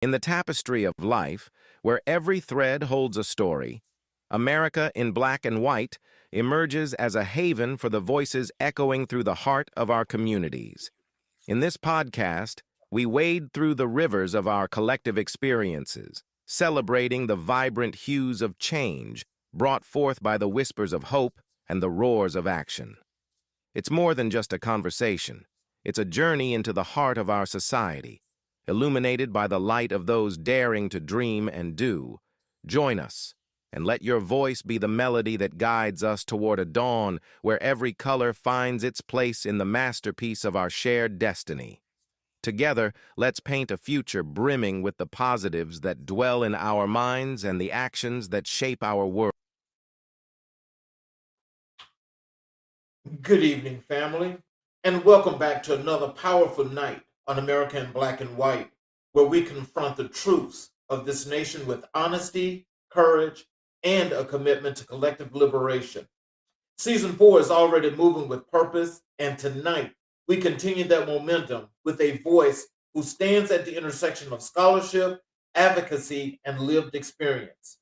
In the tapestry of life, where every thread holds a story, America in black and white emerges as a haven for the voices echoing through the heart of our communities. In this podcast, we wade through the rivers of our collective experiences, celebrating the vibrant hues of change brought forth by the whispers of hope and the roars of action. It's more than just a conversation. It's a journey into the heart of our society, illuminated by the light of those daring to dream and do. Join us, and let your voice be the melody that guides us toward a dawn where every color finds its place in the masterpiece of our shared destiny. Together, let's paint a future brimming with the positives that dwell in our minds and the actions that shape our world. Good evening, family, and welcome back to another powerful night on American Black and White, where we confront the truths of this nation with honesty, courage, and a commitment to collective liberation. Season 4 is already moving with purpose, and tonight we continue that momentum with a voice who stands at the intersection of scholarship, advocacy, and lived experience.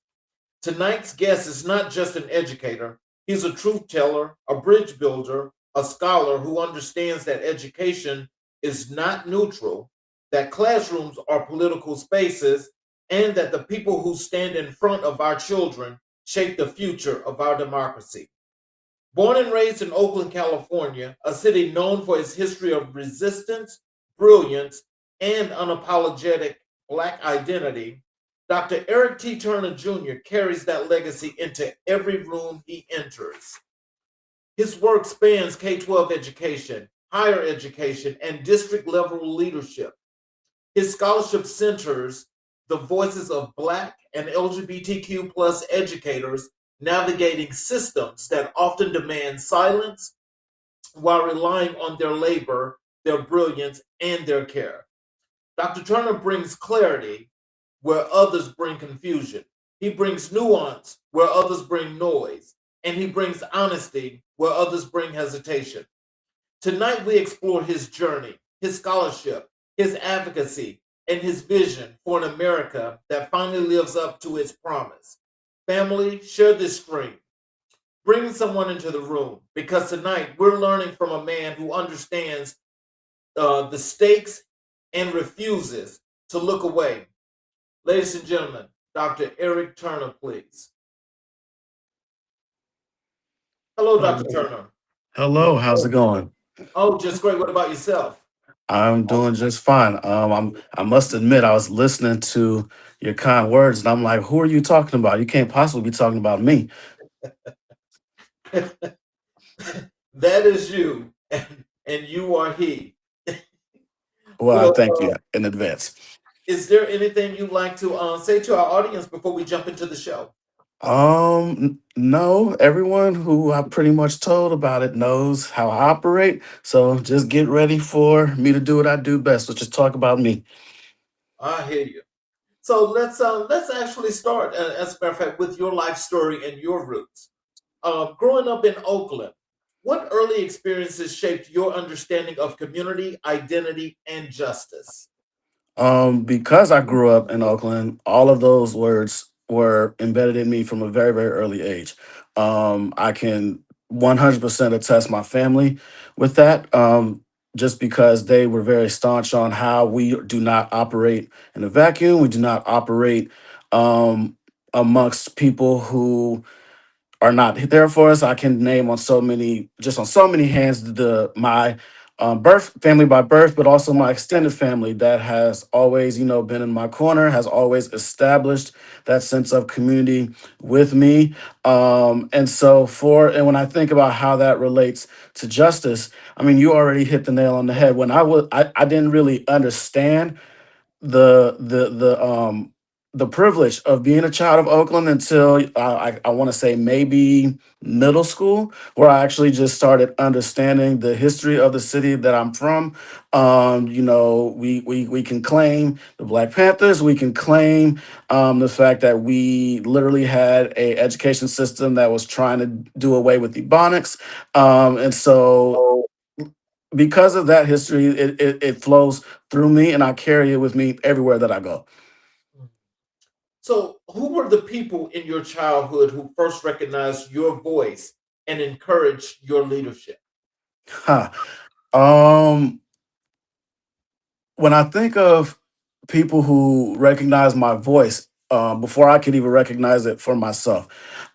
Tonight's guest is not just an educator, he's a truth teller, a bridge builder, a scholar who understands that education is not neutral, that classrooms are political spaces, and that the people who stand in front of our children shape the future of our democracy. Born and raised in Oakland, California, a city known for its history of resistance, brilliance, and unapologetic Black identity, Dr. Eric T. Turner Jr. carries that legacy into every room he enters. His work spans K 12 education, higher education, and district level leadership. His scholarship centers the voices of Black and LGBTQ plus educators navigating systems that often demand silence while relying on their labor, their brilliance, and their care. Dr. Turner brings clarity where others bring confusion. He brings nuance where others bring noise. And he brings honesty where others bring hesitation. Tonight, we explore his journey, his scholarship, his advocacy, and his vision for an America that finally lives up to its promise. Family, share this stream. Bring someone into the room because tonight we're learning from a man who understands the stakes and refuses to look away. Ladies and gentlemen, Dr. Eric Turner, please. Hello, Dr. Turner. Hello, how's it going? Oh, just great. What about yourself? I'm doing just fine. I must admit, I was listening to your kind words, and I'm like, who are you talking about? You can't possibly be talking about me. That is you, and you are he. Well, I Well, thank you in advance. is there anything you'd like to say to our audience before we jump into the show? No, everyone who I pretty much told about it knows how I operate. So just get ready for me to do what I do best, which is talk about me. I hear you. So let's actually start, as a matter of fact, with your life story and your roots. Growing up in Oakland, what early experiences shaped your understanding of community, identity, and justice? Because I grew up in Oakland, all of those words were embedded in me from a very, very early age. I can 100% attest my family with that, just because they were very staunch on how we do not operate in a vacuum. We do not operate amongst people who are not there for us. I can name on so many, just on so many hands, the my birth family by birth, but also my extended family that has always, been in my corner, has always established that sense of community with me. And when I think about how that relates to justice, I mean, you already hit the nail on the head. When I didn't really understand the privilege of being a child of Oakland until I want to say maybe middle school, where I actually just started understanding the history of the city that I'm from. We can claim the Black Panthers. We can claim the fact that we literally had a education system that was trying to do away with Ebonics, and so because of that history, it flows through me, and I carry it with me everywhere that I go. So, who were the people in your childhood who first recognized your voice and encouraged your leadership? Huh. Um, when I think of people who recognize my voice, before I could even recognize it for myself,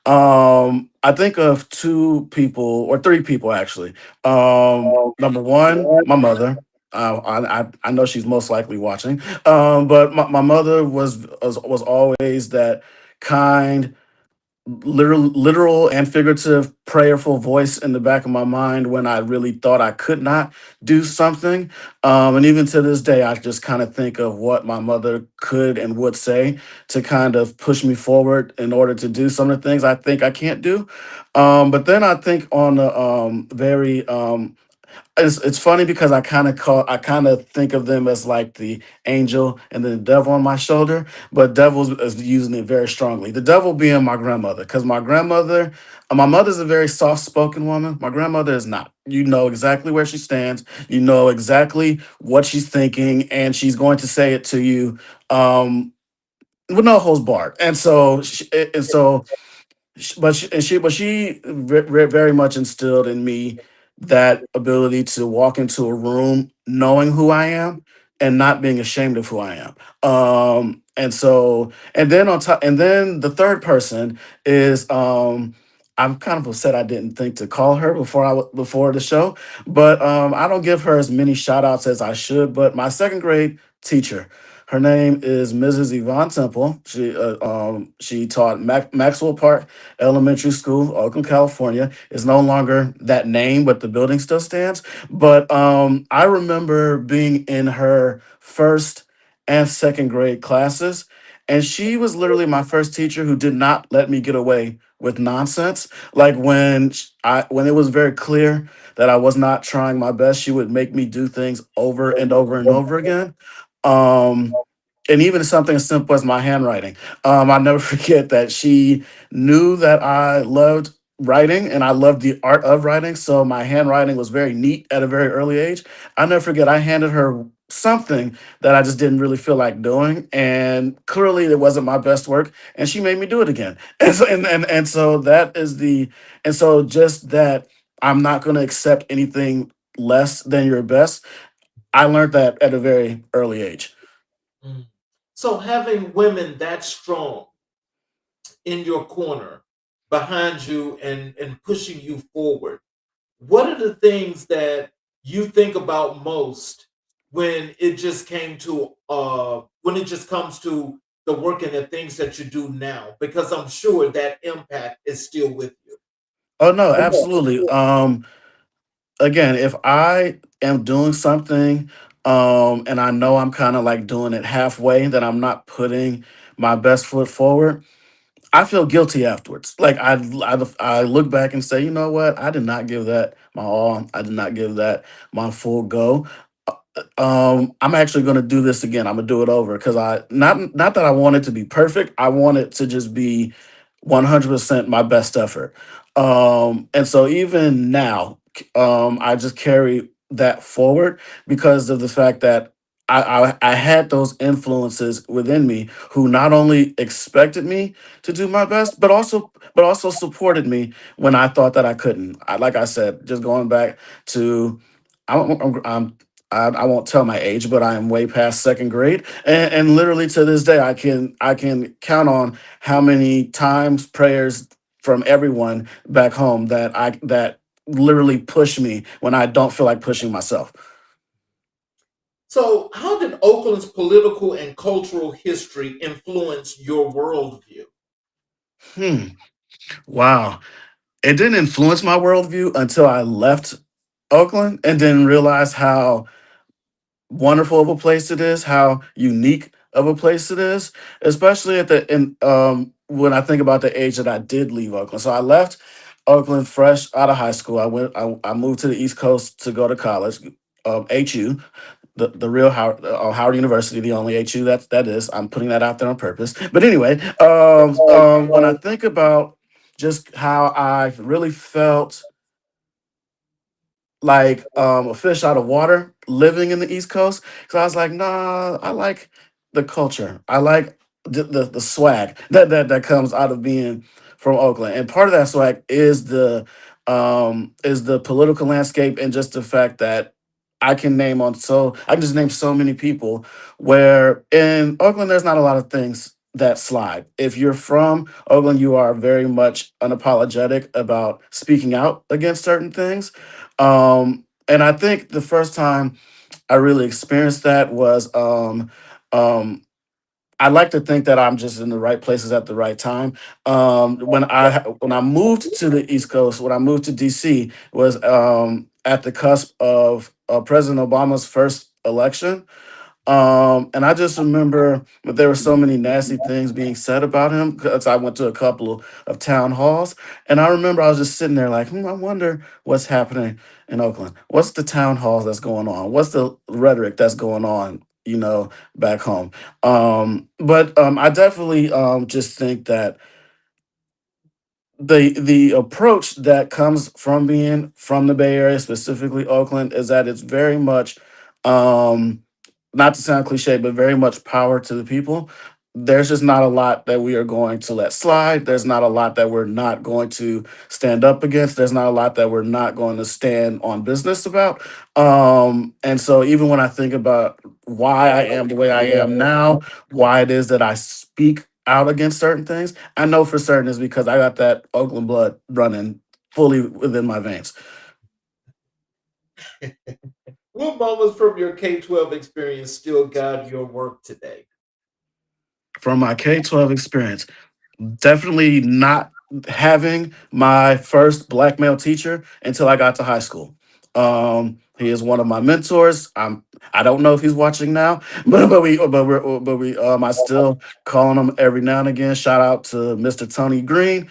I think of two people or three people actually. Number one, my mother. I know she's most likely watching, but my mother was always that kind, literal and figurative prayerful voice in the back of my mind when I really thought I could not do something. And even to this day, I just kind of think of what my mother could and would say to kind of push me forward in order to do some of the things I think I can't do. But then I think on a very it's funny because I kind of think of them as like the angel and then the devil on my shoulder, but devil is using it very strongly. The devil being my grandmother, because my mother's a very soft spoken woman. My grandmother is not. You know exactly where she stands. You know exactly what she's thinking, and she's going to say it to you with no holds barred. But she very much instilled in me that ability to walk into a room knowing who I am and not being ashamed of who I am. And then on top, and then the third person is I'm kind of upset I didn't think to call her before the show, but I don't give her as many shout outs as I should. But my second grade teacher, her name is Mrs. Yvonne Temple. She taught Maxwell Park Elementary School, Oakland, California. Is no longer that name, but the building still stands. But I remember being in her first and second grade classes, and she was literally my first teacher who did not let me get away with nonsense. Like when it was very clear that I was not trying my best, she would make me do things over and over and over again. Um, and even something as simple as my handwriting. I never forget that she knew that I loved writing and I loved the art of writing. So my handwriting was very neat at a very early age. I never forget I handed her something that I just didn't really feel like doing. And clearly it wasn't my best work. And she made me do it again. And so that is the and so just that I'm not gonna accept anything less than your best. I learned that at a very early age. Mm. So, having women that strong in your corner, behind you, and pushing you forward, what are the things that you think about most when it just comes to the work and the things that you do now? Because I'm sure that impact is still with you. Oh no, absolutely. Again, if I am doing something, and I know I'm kind of like doing it halfway, that I'm not putting my best foot forward, I feel guilty afterwards. Like I look back and say, you know what? I did not give that my all. I did not give that my full go. I'm actually going to do this again. I'm gonna do it over because not that I want it to be perfect. I want it to just be 100% my best effort. And so even now, I just carry that forward because of the fact that I had those influences within me who not only expected me to do my best, but also supported me when I thought that I couldn't. Like I said, just going back to I won't tell my age, but I am way past second grade, and literally to this day, I can count on how many times prayers from everyone back home that literally push me when I don't feel like pushing myself. So, how did Oakland's political and cultural history influence your worldview? Hmm. Wow. It didn't influence my worldview until I left Oakland and then realized how wonderful of a place it is, how unique of a place it is, especially at the in when I think about the age that I did leave Oakland. So I left Oakland fresh out of high school. I moved to the East Coast to go to college, HU, the real Howard University, the only HU that is. I'm putting that out there on purpose. But anyway, when I think about just how I really felt like a fish out of water living in the East Coast. So I was like, nah, I like the culture. I like the swag that comes out of being from Oakland, and part of that swag is the political landscape and just the fact that I can just name so many people where in Oakland there's not a lot of things that slide. If you're from Oakland, you are very much unapologetic about speaking out against certain things. And I think the first time I really experienced that was um, I like to think that I'm just in the right places at the right time. When I moved to the East Coast, when I moved to DC, was at the cusp of President Obama's first election. And I just remember that there were so many nasty things being said about him because I went to a couple of town halls. And I remember I was just sitting there like, I wonder what's happening in Oakland. What's the town halls that's going on? What's the rhetoric that's going on, back home? But I definitely just think that the approach that comes from being from the Bay Area, specifically Oakland, is that it's very much um not to sound cliche, but very much power to the people. There's just not a lot that we are going to let slide. There's not a lot that we're not going to stand up against. There's not a lot that we're not going to stand on business about. And so even when I think about why I am the way I am now, why it is that I speak out against certain things, I know for certain is because I got that Oakland blood running fully within my veins. What moments from your K-12 experience still guide your work today? From my K-12 experience, definitely not having my first black male teacher until I got to high school. He is one of my mentors. I don't know if he's watching now, but I still calling him every now and again. Shout out to Mr. Tony Green,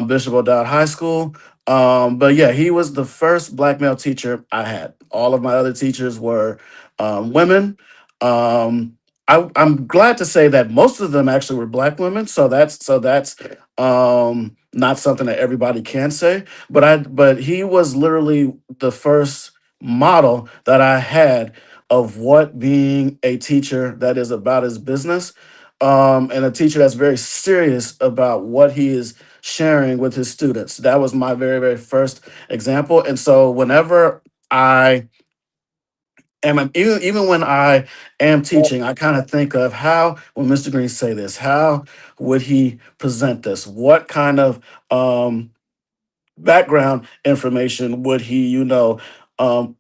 Bishop O'Dowd High School. But yeah, he was the first black male teacher I had. All of my other teachers were women. Um, I'm glad to say that most of them actually were black women. So that's not something that everybody can say. But he was literally the first model that I had of what being a teacher that is about his business, and a teacher that's very serious about what he is sharing with his students. That was my very, very first example. And so whenever I even when I am teaching, I kind of think of how would Mr. Green say this? How would he present this? What kind of background information would he, um,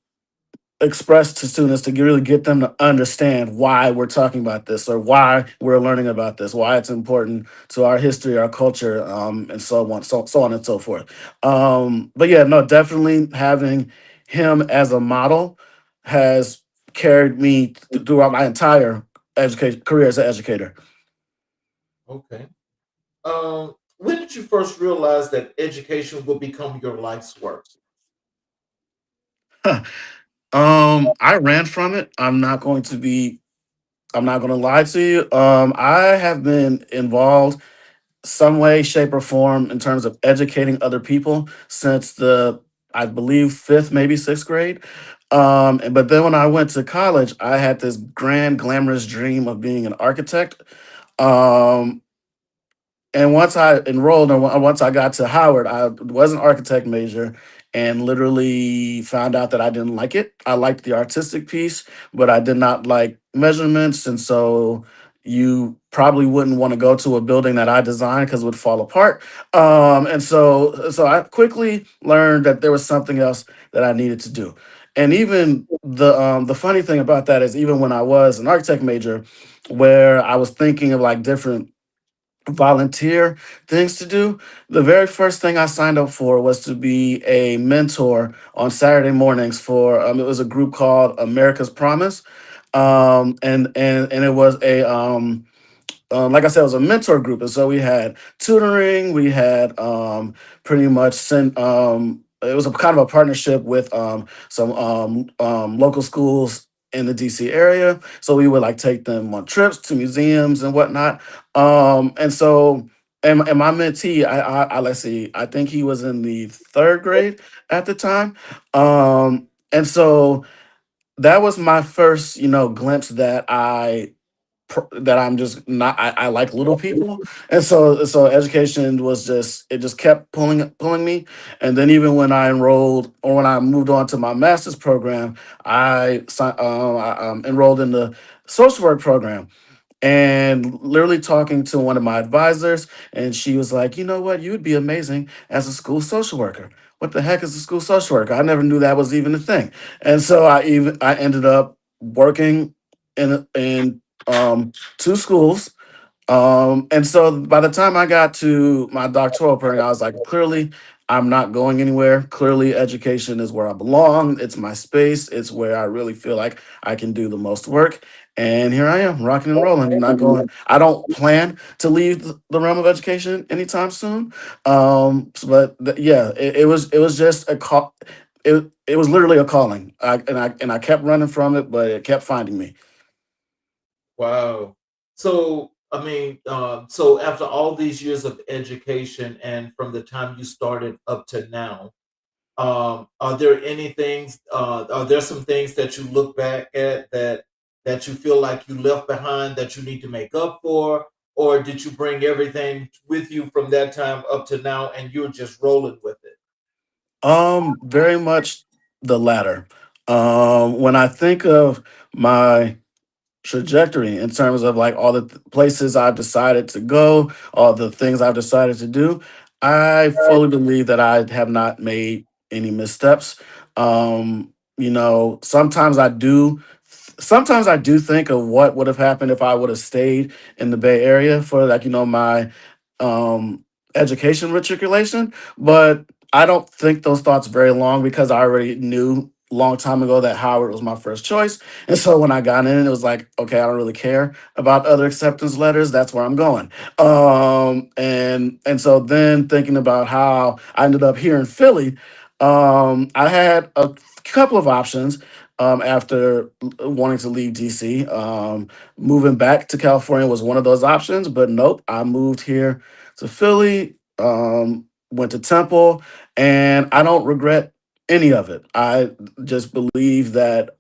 express to students to really get them to understand why we're talking about this or why we're learning about this, why it's important to our history, our culture, and so on and so forth. But yeah, no, definitely having him as a model has carried me throughout my entire education career as an educator. Okay. When did you first realize that education will become your life's work? I ran from it. I'm not going to lie to you. I have been involved some way, shape, or form in terms of educating other people since I believe, fifth, maybe sixth grade. But then when I went to college, I had this grand, glamorous dream of being an architect. Um, and once I enrolled and once I got to Howard, I was an architect major and literally found out that I didn't like it. I liked the artistic piece, but I did not like measurements. And so you probably wouldn't want to go to a building that I designed because it would fall apart. And so I quickly learned that there was something else that I needed to do. And even the funny thing about that is even when I was an architect major, where I was thinking of like different volunteer things to do. The very first thing I signed up for was to be a mentor on Saturday mornings for it was a group called America's Promise. And it was a like I said, it was a mentor group, and so we had tutoring. We had pretty much sent. It was a kind of a partnership with some local schools in the DC area. So we would like take them on trips to museums and whatnot. And my mentee, let's see, I think he was in the third grade at the time. And so that was my first, glimpse that I that I'm just not. I like little people, and so education was just it just kept pulling me. And then even when I enrolled or when I moved on to my master's program, I enrolled in the social work program, and literally talking to one of my advisors, and she was like, you know what, you would be amazing as a school social worker. What the heck is a school social worker? I never knew that was even a thing. And so I ended up working in two schools, and so by the time I got to my doctoral program, I was like, clearly, I'm not going anywhere. Clearly, education is where I belong. It's my space. It's where I really feel like I can do the most work. And here I am, rocking and rolling. Not going. I don't plan to leave the realm of education anytime soon. Yeah, it was just a call. It was literally a calling. I kept running from it, but it kept finding me. Wow. So, I mean, so after all these years of education and from the time you started up to now, are there any things, are there some things that you look back at that you feel like you left behind that you need to make up for? Or did you bring everything with you from that time up to now and you're just rolling with it? Very much the latter. When I think of my trajectory in terms of like all the places I've decided to go, all the things I've decided to do, I fully believe that I have not made any missteps. Sometimes I do think of what would have happened if I would have stayed in the Bay Area for like, my education matriculation, but I don't think those thoughts very long because I already knew long time ago that Howard was my first choice. And so when I got in, it was like, okay, I don't really care about other acceptance letters. That's where I'm going. And so then thinking about how I ended up here in Philly, I had a couple of options after wanting to leave DC. Moving back to California was one of those options, but nope, I moved here to Philly. Went to Temple, and I don't regret any of it. I just believe that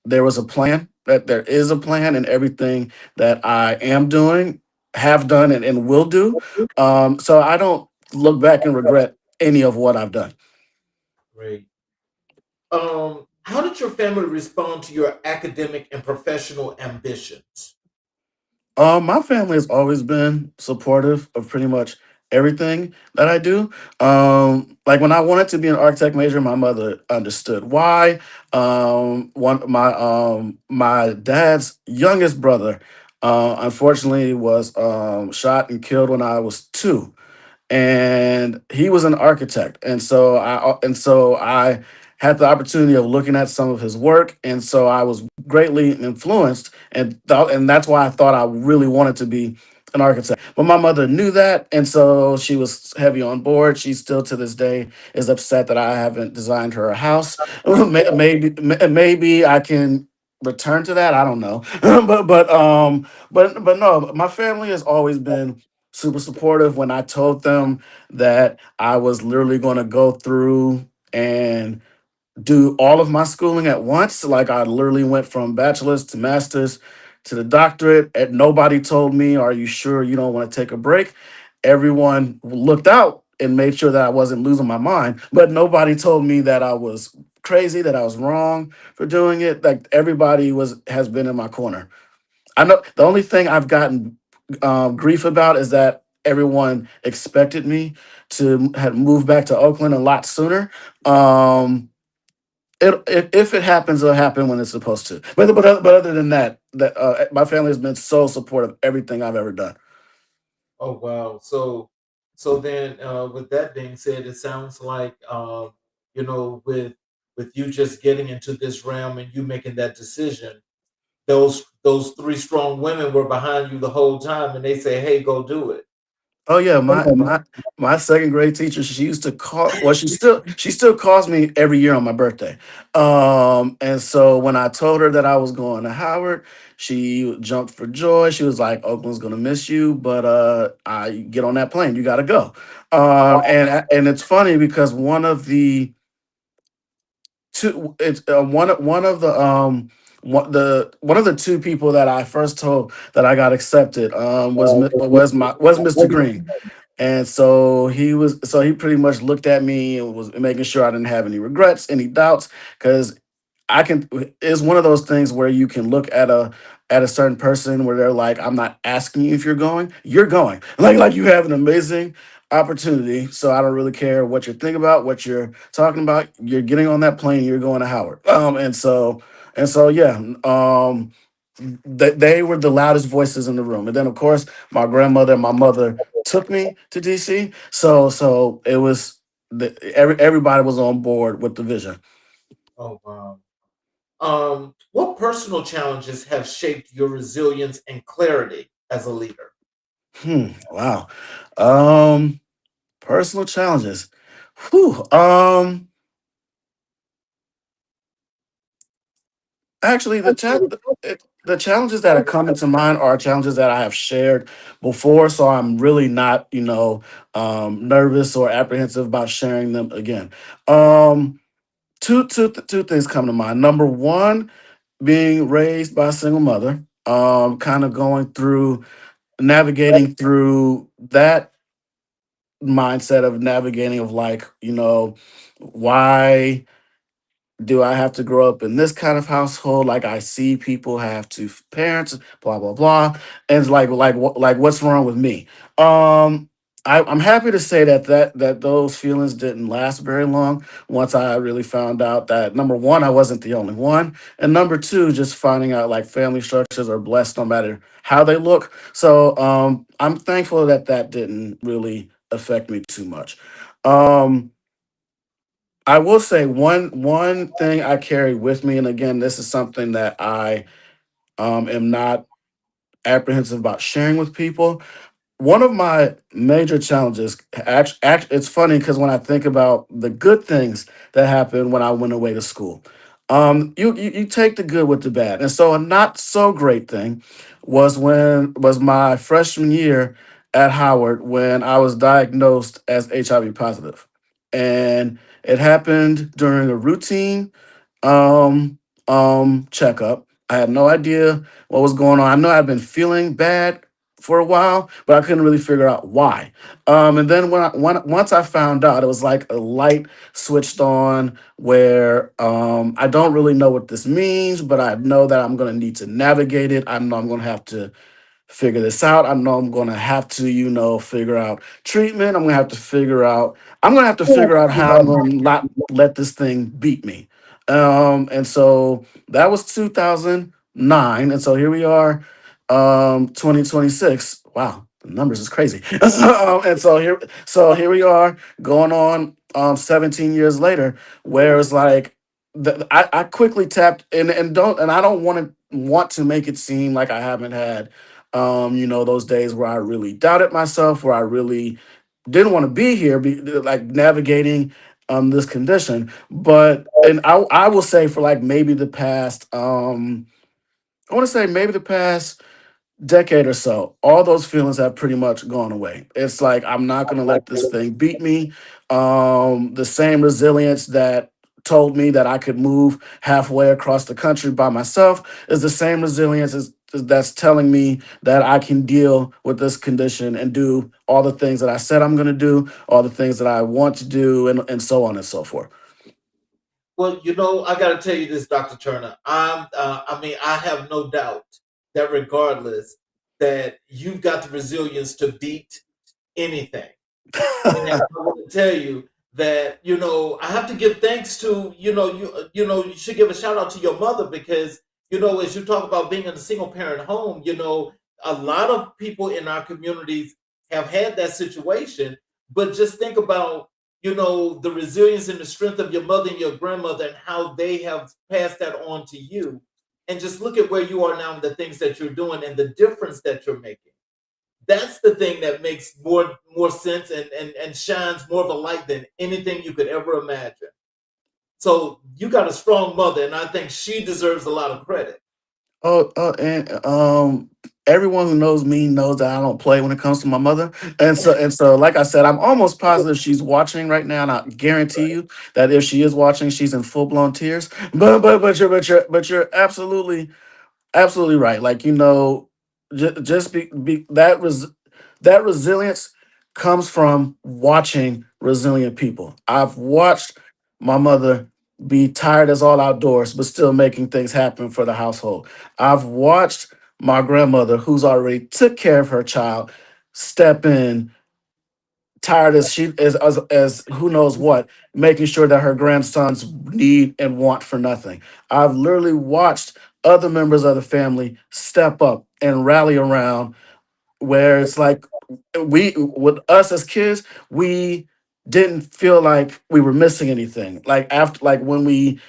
there was a plan, that there is a plan in everything that I am doing, have done, and will do. So I don't look back and regret any of what I've done. Great. How did your family respond to your academic and professional ambitions? My family has always been supportive of pretty much everything that I do. Like when I wanted to be an architect major, my mother understood why. My dad's youngest brother, unfortunately, was shot and killed when I was 2, and he was an architect, and so I had the opportunity of looking at some of his work, and so I was greatly influenced, and that's why I thought I really wanted to be an architect. But my mother knew that, and so she was heavy on board. She still to this day is upset that I haven't designed her a house. Maybe I can return to that. I don't know, but no, my family has always been super supportive. When I told them that I was literally going to go through and do all of my schooling at once. Like I literally went from bachelor's to master's to the doctorate, and nobody told me, "Are you sure you don't want to take a break?" Everyone looked out and made sure that I wasn't losing my mind, but nobody told me that I was crazy, that I was wrong for doing it. Like everybody was has been in my corner. I know the only thing I've gotten grief about is that everyone expected me to have moved back to Oakland a lot sooner. Um, if it happens, it'll happen when it's supposed to. But other than that, my family has been so supportive of everything I've ever done. Oh wow. So then with that being said, it sounds like with you just getting into this realm and you making that decision, those three strong women were behind you the whole time and they say, "Hey, go do it." Oh yeah, my second grade teacher, she used to call, well, she still calls me every year on my birthday. And so when I told her that I was going to Howard, she jumped for joy. She was like, Oakland's gonna miss you, but I get on that plane, you gotta go. And it's funny because one of the one of the two people that I first told that I got accepted was Mr. Green. And so he pretty much looked at me and was making sure I didn't have any regrets, any doubts, because I can it's one of those things where you can look at a certain person where they're like, I'm not asking you if you're going. Like you have an amazing opportunity. So I don't really care what you're thinking about, what you're talking about. You're getting on that plane, you're going to Howard. And so yeah, they were the loudest voices in the room. And then of course my grandmother and my mother took me to DC. So it was everybody was on board with the vision. Oh, wow. What personal challenges have shaped your resilience and clarity as a leader? Wow. Um, Personal challenges. Whew. Actually, the challenges that are coming to mind are challenges that I have shared before, so I'm really not, nervous or apprehensive about sharing them again. Um, two things come to mind. Number one, being raised by a single mother, kind of going through navigating through that mindset of navigating of like, why do I have to grow up in this kind of household? Like I see people have two parents, blah blah blah, and it's like what's wrong with me? Um, I'm happy to say that those feelings didn't last very long. Once I really found out that number one, I wasn't the only one, and number two, just finding out like family structures are blessed no matter how they look. So I'm thankful that that didn't really affect me too much. Um, I will say one thing I carry with me, and again, this is something that I am not apprehensive about sharing with people. One of my major challenges, it's funny because when I think about the good things that happened when I went away to school, you take the good with the bad, and so a not so great thing was my freshman year at Howard when I was diagnosed as HIV positive, and it happened during a routine um checkup. I had no idea what was going on. I know I'd been feeling bad for a while, but I couldn't really figure out why. And then once I found out, it was like a light switched on where I don't really know what this means, but I know that I'm going to need to navigate it. I know I'm going to have to figure this out. I know I'm going to have to, figure out treatment. I'm going to have to figure out how I'm going to not let this thing beat me. And so that was 2009. And so here we are, 2026. Wow, the numbers is crazy. And so here we are going on 17 years later, where it's like I quickly tapped and I don't want to make it seem like I haven't had those days where I really doubted myself, where I really didn't want to be here, like navigating this condition. I will say for like maybe the past I want to say maybe the past decade or so, all those feelings have pretty much gone away. It's like I'm not going to let this thing beat me. The same resilience that told me that I could move halfway across the country by myself is the same resilience that's telling me that I can deal with this condition and do all the things that I said I'm going to do, all the things that I want to do, and so on and so forth. Well, I got to tell you this, Dr. Turner. I mean, I have no doubt that regardless, that you've got the resilience to beat anything. And I want to tell you that I have to give thanks to you should give a shout out to your mother because as you talk about being in a single parent home, a lot of people in our communities have had that situation. But just think about the resilience and the strength of your mother and your grandmother and how they have passed that on to you. And just look at where you are now and the things that you're doing and the difference that you're making. That's the thing that makes more sense and shines more of a light than anything you could ever imagine. So you got a strong mother, and I think she deserves a lot of credit. And everyone who knows me knows that I don't play when it comes to my mother. And so, like I said, I'm almost positive she's watching right now, and I guarantee you that if she is watching, she's in full blown tears. But you're absolutely right. Like, just be that resilience comes from watching resilient people. I've watched my mother be tired as all outdoors, but still making things happen for the household. I've watched my grandmother, who's already took care of her child, step in tired as she as who knows what, making sure that her grandsons need and want for nothing. I've literally watched other members of the family step up and rally around, where it's like, we with us as kids, we didn't feel like we were missing anything. Like after we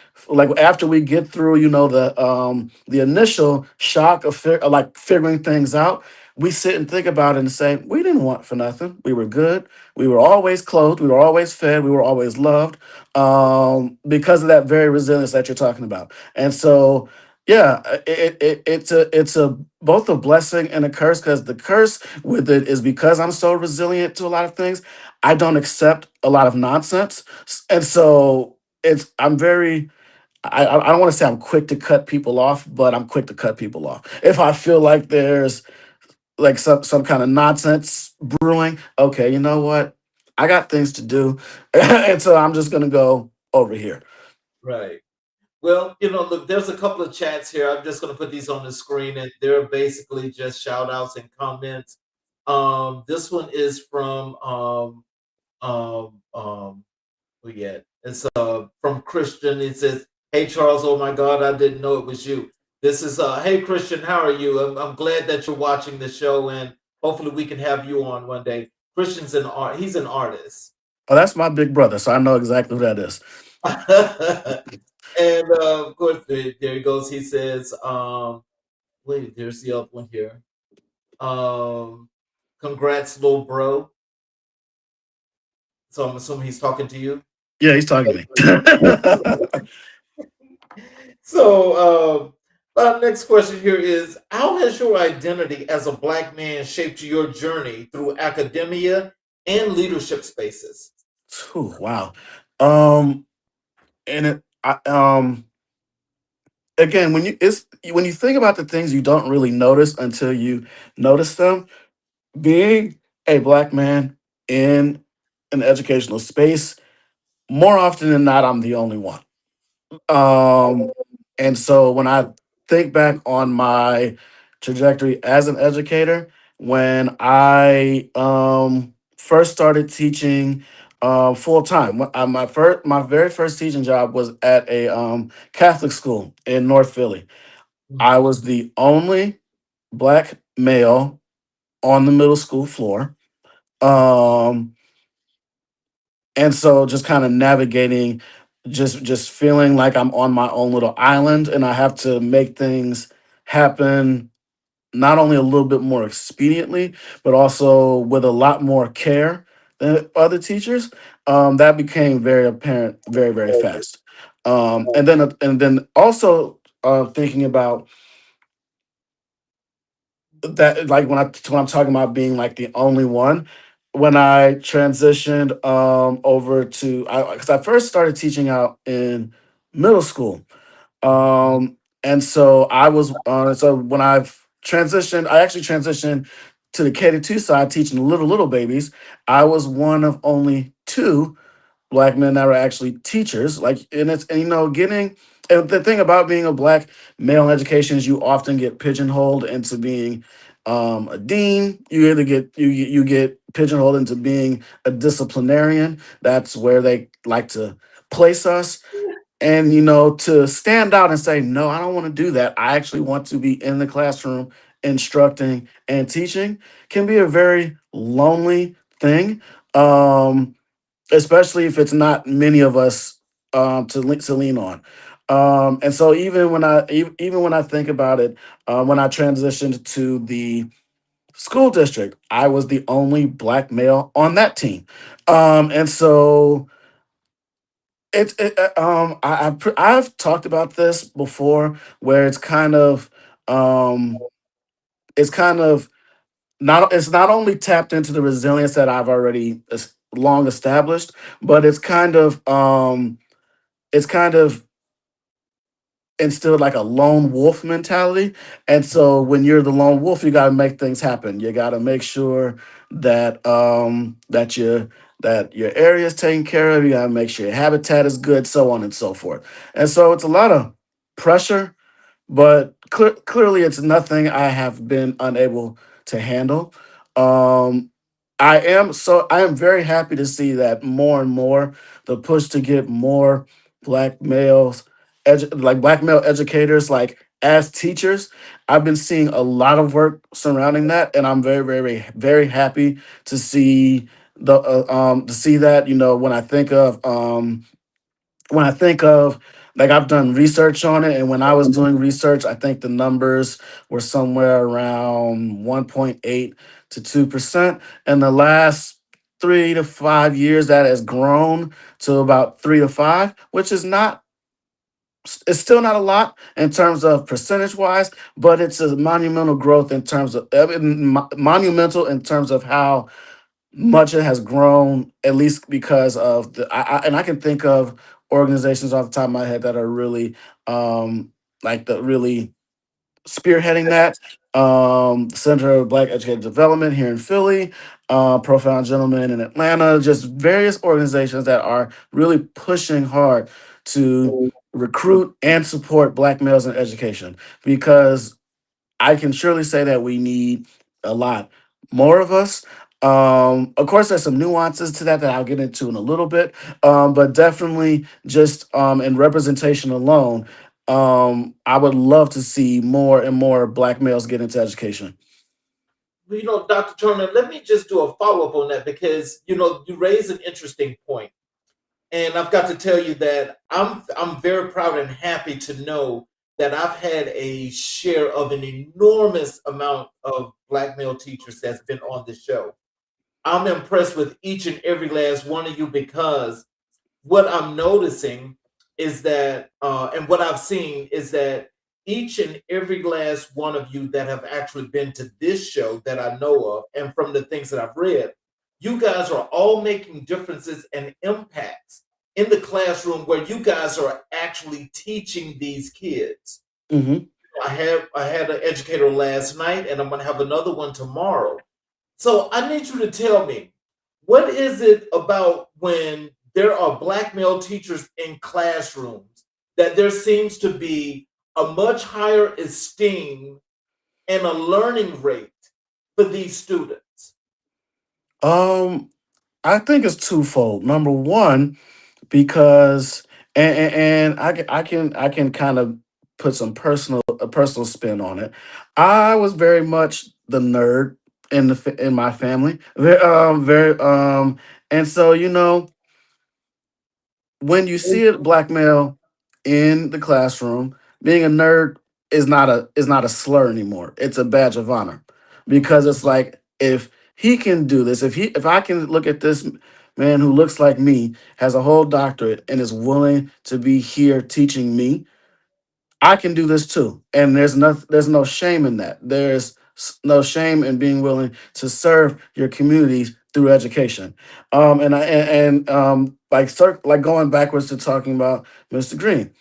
get through, the initial shock of like figuring things out, we sit and think about it and say, we didn't want for nothing. We were good. We were always clothed. We were always fed. We were always loved, because of that very resilience that you're talking about. And so, yeah, it's a both a blessing and a curse, because the curse with it is because I'm so resilient to a lot of things. I don't accept a lot of nonsense, and so it's I'm very. I don't want to say I'm quick to cut people off, but I'm quick to cut people off if I feel like there's like some kind of nonsense brewing. Okay, you know what? I got things to do, and so I'm just gonna go over here. Right. Well, look, there's a couple of chats here. I'm just going to put these on the screen, and they're basically just shout outs and comments. This one is from who yet? It's from Christian. It says, "Hey Charles, oh my God, I didn't know it was you." This is hey Christian, how are you? I'm glad that you're watching the show, and hopefully we can have you on one day. Christian's an art. He's an artist. Oh, that's my big brother, so I know exactly who that is. And of course, there he goes. He says, wait, there's the other one here. Um, Congrats, little bro. So I'm assuming he's talking to you. Yeah, he's talking to me. So, our next question here is: how has your identity as a black man shaped your journey through academia and leadership spaces? Ooh, wow. Um, and again, when you think about the things you don't really notice until you notice them, being a black man in an educational space, more often than not, I'm the only one. Um, and so when I think back on my trajectory as an educator, when I first started teaching full time, my very first teaching job was at a Catholic school in North Philly. I Mhm. was the only black male on the middle school floor. Um, and so just kind of navigating, just feeling like I'm on my own little island, and I have to make things happen not only a little bit more expediently, but also with a lot more care than other teachers. That became very apparent very, very fast. And then also thinking about that, like when I'm talking about being like the only one, when I transitioned over to, because I first started teaching out in middle school. And so when I actually transitioned to the K-2 side, teaching little babies. I was one of only two black men that were actually teachers. Like, and getting, and the thing about being a black male in education is you often get pigeonholed into being a dean. You either you get pigeonholed into being a disciplinarian. That's where they like to place us. And to stand out and say, no, I don't want to do that. I actually want to be in the classroom instructing and teaching, can be a very lonely thing. Especially if it's not many of us to lean on. And so even when I think about it, when I transitioned to the school district, I was the only black male on that team. And so I've talked about this before, where it's kind of um, it's kind of not it's not only tapped into the resilience that I've already long established, but it's kind of instilled like a lone wolf mentality. And so when you're the lone wolf, you got to make things happen. You got to make sure that your area is taken care of. You got to make sure your habitat is good, so on and so forth. And so it's a lot of pressure, but clearly it's nothing I have been unable to handle. Um, I am very happy to see that more and more the push to get more black males, like black male educators, like as teachers. I've been seeing a lot of work surrounding that, and I'm very, very, very happy to see to see that. You know, when I think of like I've done research on it, and when I was doing research, I think the numbers were somewhere around 1.8 to 2%. In the last 3 to 5 years, that has grown to about 3 to 5, which is not it's still not a lot in terms of percentage wise, but it's a monumental growth in terms of monumental in terms of how much it has grown, at least because of and I can think of organizations off the top of my head that are really like the really spearheading that. Center of Black Educated Development here in Philly, Profound Gentlemen in Atlanta, just various organizations that are really pushing hard to recruit and support Black males in education, because I can surely say that we need a lot more of us. Of course, there's some nuances to that that I'll get into in a little bit, but definitely just in representation alone, I would love to see more and more Black males get into education. Dr. Turner, let me just do a follow up on that because you raise an interesting point. And I've got to tell you that I'm very proud and happy to know that I've had a share of an enormous amount of black male teachers that's been on the show. I'm impressed with each and every last one of you because what I'm noticing is that, and what I've seen is that each and every last one of you that have actually been to this show that I know of, and from the things that I've read, you guys are all making differences and impacts in the classroom where you guys are actually teaching these kids. Hmm. I had an educator last night, and I'm going to have another one tomorrow. So I need you to tell me, what is it about when there are black male teachers in classrooms that there seems to be a much higher esteem and a learning rate for these students? Um, I think it's twofold. Number one, because and I can kind of put some a personal spin on it. I was very much the nerd in my family. Very and so when you see a black male in the classroom, being a nerd is not a slur anymore. It's a badge of honor, because it's like, if he can do this, if I can look at this man who looks like me, has a whole doctorate, and is willing to be here teaching me, I can do this too. And there's no shame in that. There's no shame in being willing to serve your communities through education. Like going backwards to talking about Mr. Green.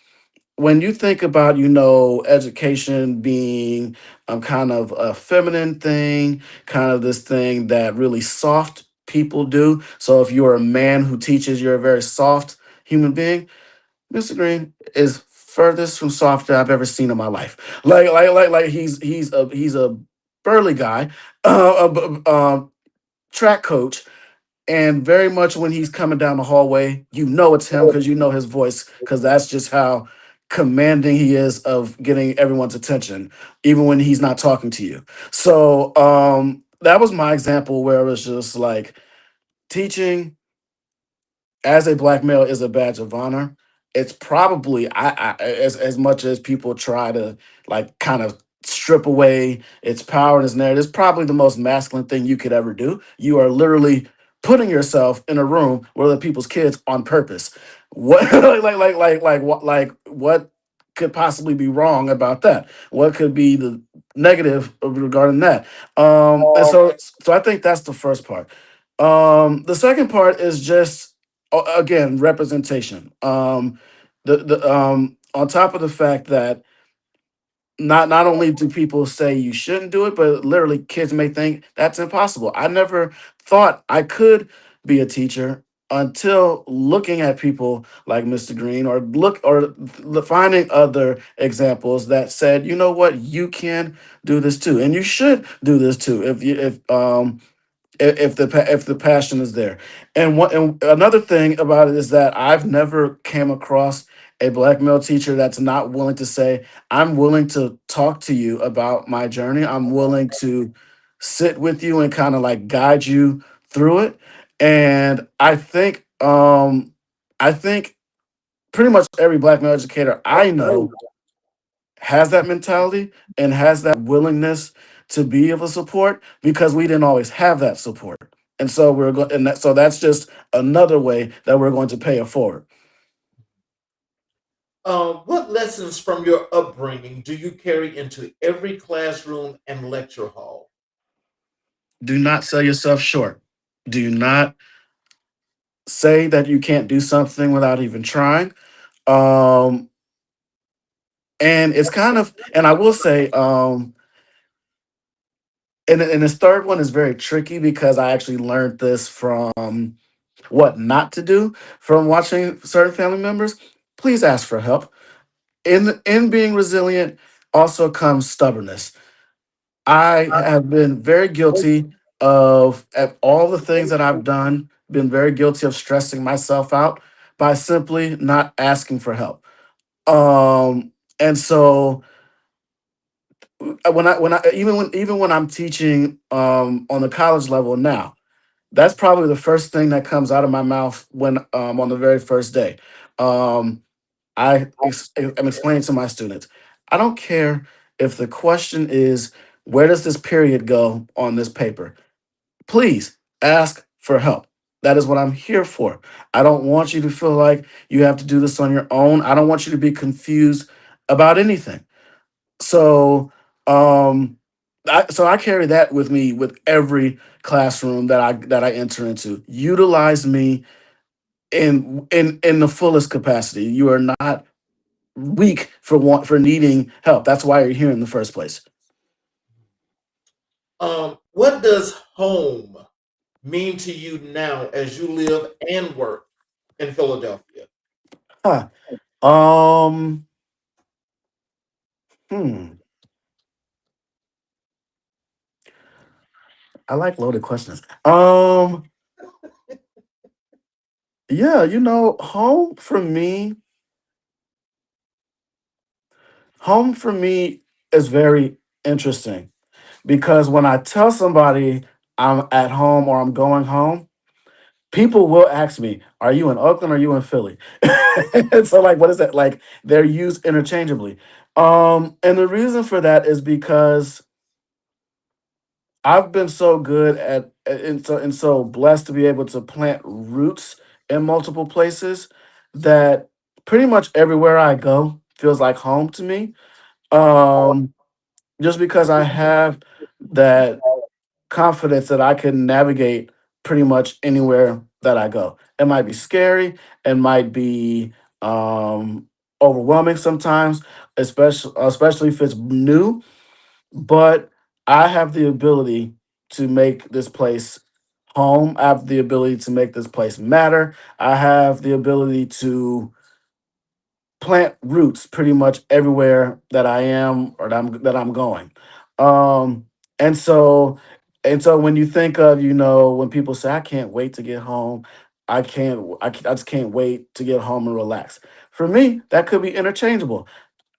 When you think about, education being kind of a feminine thing, kind of this thing that really soft people do. So if you're a man who teaches, you're a very soft human being. Mr. Green is furthest from soft that I've ever seen in my life. Like he's a burly guy, track coach, and very much when he's coming down the hallway, it's him because you know his voice, because that's just how commanding he is of getting everyone's attention, even when he's not talking to you. So that was my example where it was just like, teaching as a black male is a badge of honor. It's probably, as much as people try to like kind of strip away its power and its narrative, it's probably the most masculine thing you could ever do. You are literally putting yourself in a room with other people's kids on purpose. What like what could possibly be wrong about that? What could be the negative regarding that? And so I think that's the first part. The second part is just again representation. The On top of the fact that not only do people say you shouldn't do it, but literally kids may think that's impossible. I never thought I could be a teacher until looking at people like Mr. Green finding other examples that said, you know what, you can do this too, and you should do this too if the passion is there. And another thing about it is that I've never came across a black male teacher that's not willing to say, I'm willing to talk to you about my journey. I'm willing to sit with you and kind of like guide you through it. And I think pretty much every black male educator I know has that mentality and has that willingness to be of a support, because we didn't always have that support. And so we're going, so that's just another way that we're going to pay it forward. What lessons from your upbringing do you carry into every classroom and lecture hall? Do not sell yourself short. Do not say that you can't do something without even trying. Um, and it's kind of, and I will say, and this third one is very tricky because I actually learned this from what not to do from watching certain family members. Please ask for help. In being resilient also comes stubbornness. I have been very guilty of at all the things that I've done, been very guilty of stressing myself out by simply not asking for help. And so when I even when I'm teaching on the college level now, that's probably the first thing that comes out of my mouth when on the very first day. Um, I'm explaining to my students, I don't care if the question is, where does this period go on this paper? Please ask for help. That is what I'm here for. I don't want you to feel like you have to do this on your own. I don't want you to be confused about anything. So, I carry that with me with every classroom that I enter into. Utilize me in the fullest capacity. You are not weak for needing help. That's why you're here in the first place. What does home mean to you now as you live and work in Philadelphia? Huh. Um. Hmm. I like loaded questions. Yeah. Home for me is very interesting because when I tell somebody I'm at home or I'm going home, people will ask me, "Are you in Oakland or are you in Philly?" And so, like, what is that? Like, they're used interchangeably. And the reason for that is because I've been so good and so blessed to be able to plant roots in multiple places that pretty much everywhere I go feels like home to me. Um, just because I have that confidence that I can navigate pretty much anywhere that I go. It might be scary, it might be overwhelming sometimes, especially if it's new, but I have the ability to make this place home. I have the ability to make this place matter. I have the ability to plant roots pretty much everywhere that I am or that I'm going. Um, and so when you think of, when people say, I can't wait to get home, I just can't wait to get home and relax. For me, that could be interchangeable.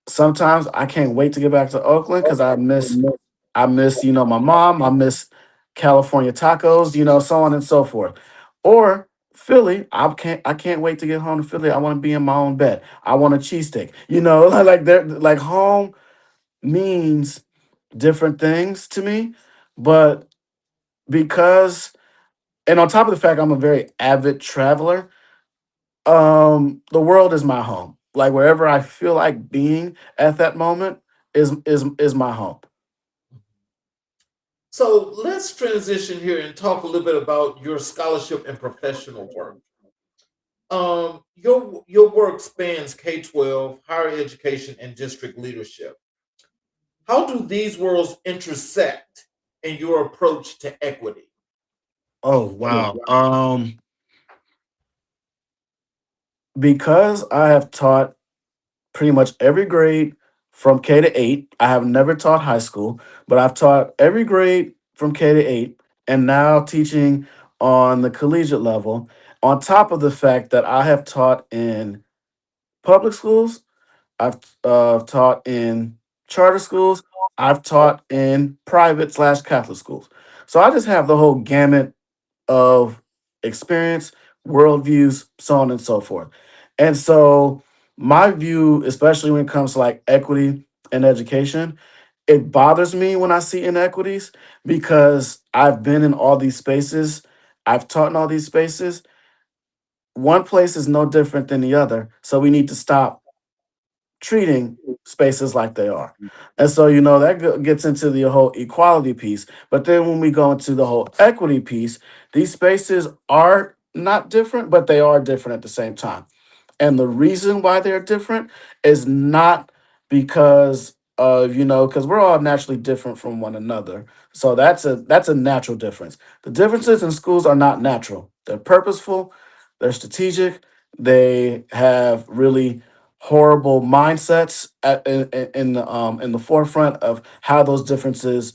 Sometimes I can't wait to get back to Oakland because I miss, my mom. I miss California tacos, so on and so forth. Or Philly, I can't wait to get home to Philly. I want to be in my own bed. I want a cheesesteak. Like home means different things to me, but because and on top of the fact I'm a very avid traveler, the world is my home. like wherever I feel like being at that moment is my home. So let's transition here and talk a little bit about your scholarship and professional work. Your work spans K-12, higher education, and district leadership. How do these worlds intersect in your approach to equity? Oh wow. Because I have taught pretty much every grade from K to 8. I have never taught high school, but I've taught every grade from K to 8 and now teaching on the collegiate level, on top of the fact that I have taught in public schools, I've taught in charter schools, I've taught in private slash Catholic schools. So I just have the whole gamut of experience, worldviews, so on and so forth. And so, my view, especially when it comes to like equity and education, it bothers me when I see inequities because I've been in all these spaces, I've taught in all these spaces. One place is no different than the other. So, we need to stop treating spaces like they are. And so, that gets into the whole equality piece. But then when we go into the whole equity piece, these spaces are not different, but they are different at the same time. And the reason why they're different is not because of, because we're all naturally different from one another. So that's a natural difference. The differences in schools are not natural. They're purposeful, they're strategic, they have really horrible mindsets in the forefront of how those differences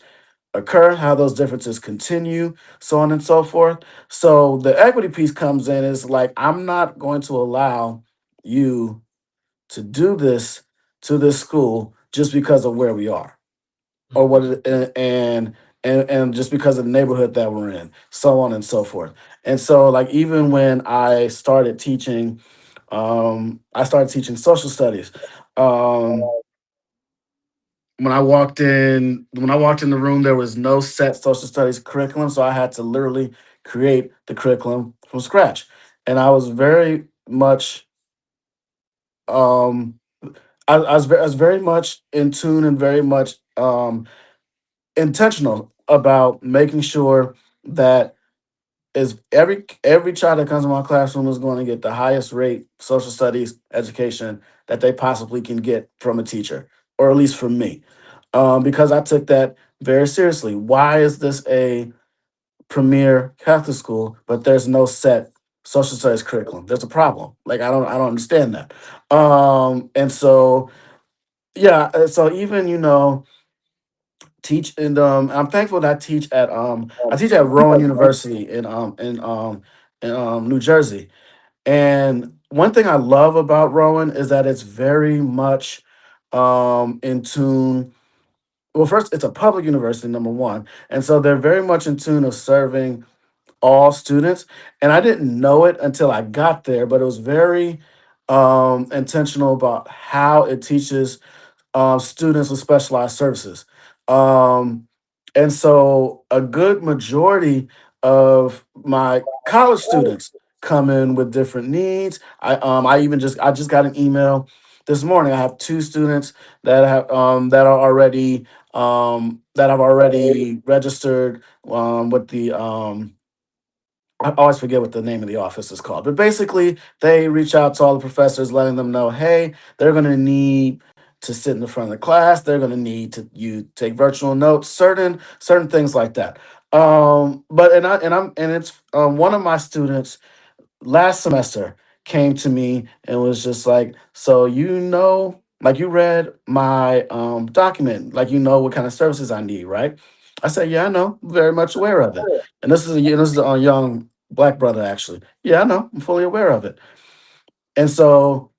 occur, how those differences continue, so on and so forth. So the equity piece comes in is like, I'm not going to allow you to do this to this school just because of where we are or what Mhm. and just because of the neighborhood that we're in, so on and so forth. And so like even when I started teaching social studies. Um, when I walked in the room, there was no set social studies curriculum, so I had to literally create the curriculum from scratch. And I was very much um I was very much in tune and very much intentional about making sure that is every child that comes in my classroom is going to get the highest rate social studies education that they possibly can get from a teacher, or at least from me, because I took that very seriously. Why is this a premier Catholic school, but there's no set social studies curriculum? There's a problem. Like I don't understand that. And so yeah, so even teach and I'm thankful that I teach at Rowan University in New Jersey. And one thing I love about Rowan is that it's very much in tune. Well, first, it's a public university, number one. And so they're very much in tune of serving all students. And I didn't know it until I got there, but it was very intentional about how it teaches students with specialized services. Um, and so a good majority of my college students come in with different needs. I just got an email this morning. I have two students that have already registered with the I always forget what the name of the office is called, but basically they reach out to all the professors, letting them know, hey, they're going to need to sit in the front of the class. They're going to need to you take virtual notes, certain things like that. But and it's one of my students last semester came to me and was just like, so like you read my document, like what kind of services I need, right? I said, yeah, I know, very much aware of it. And this is a young black brother actually. Yeah, I know, I'm fully aware of it. And so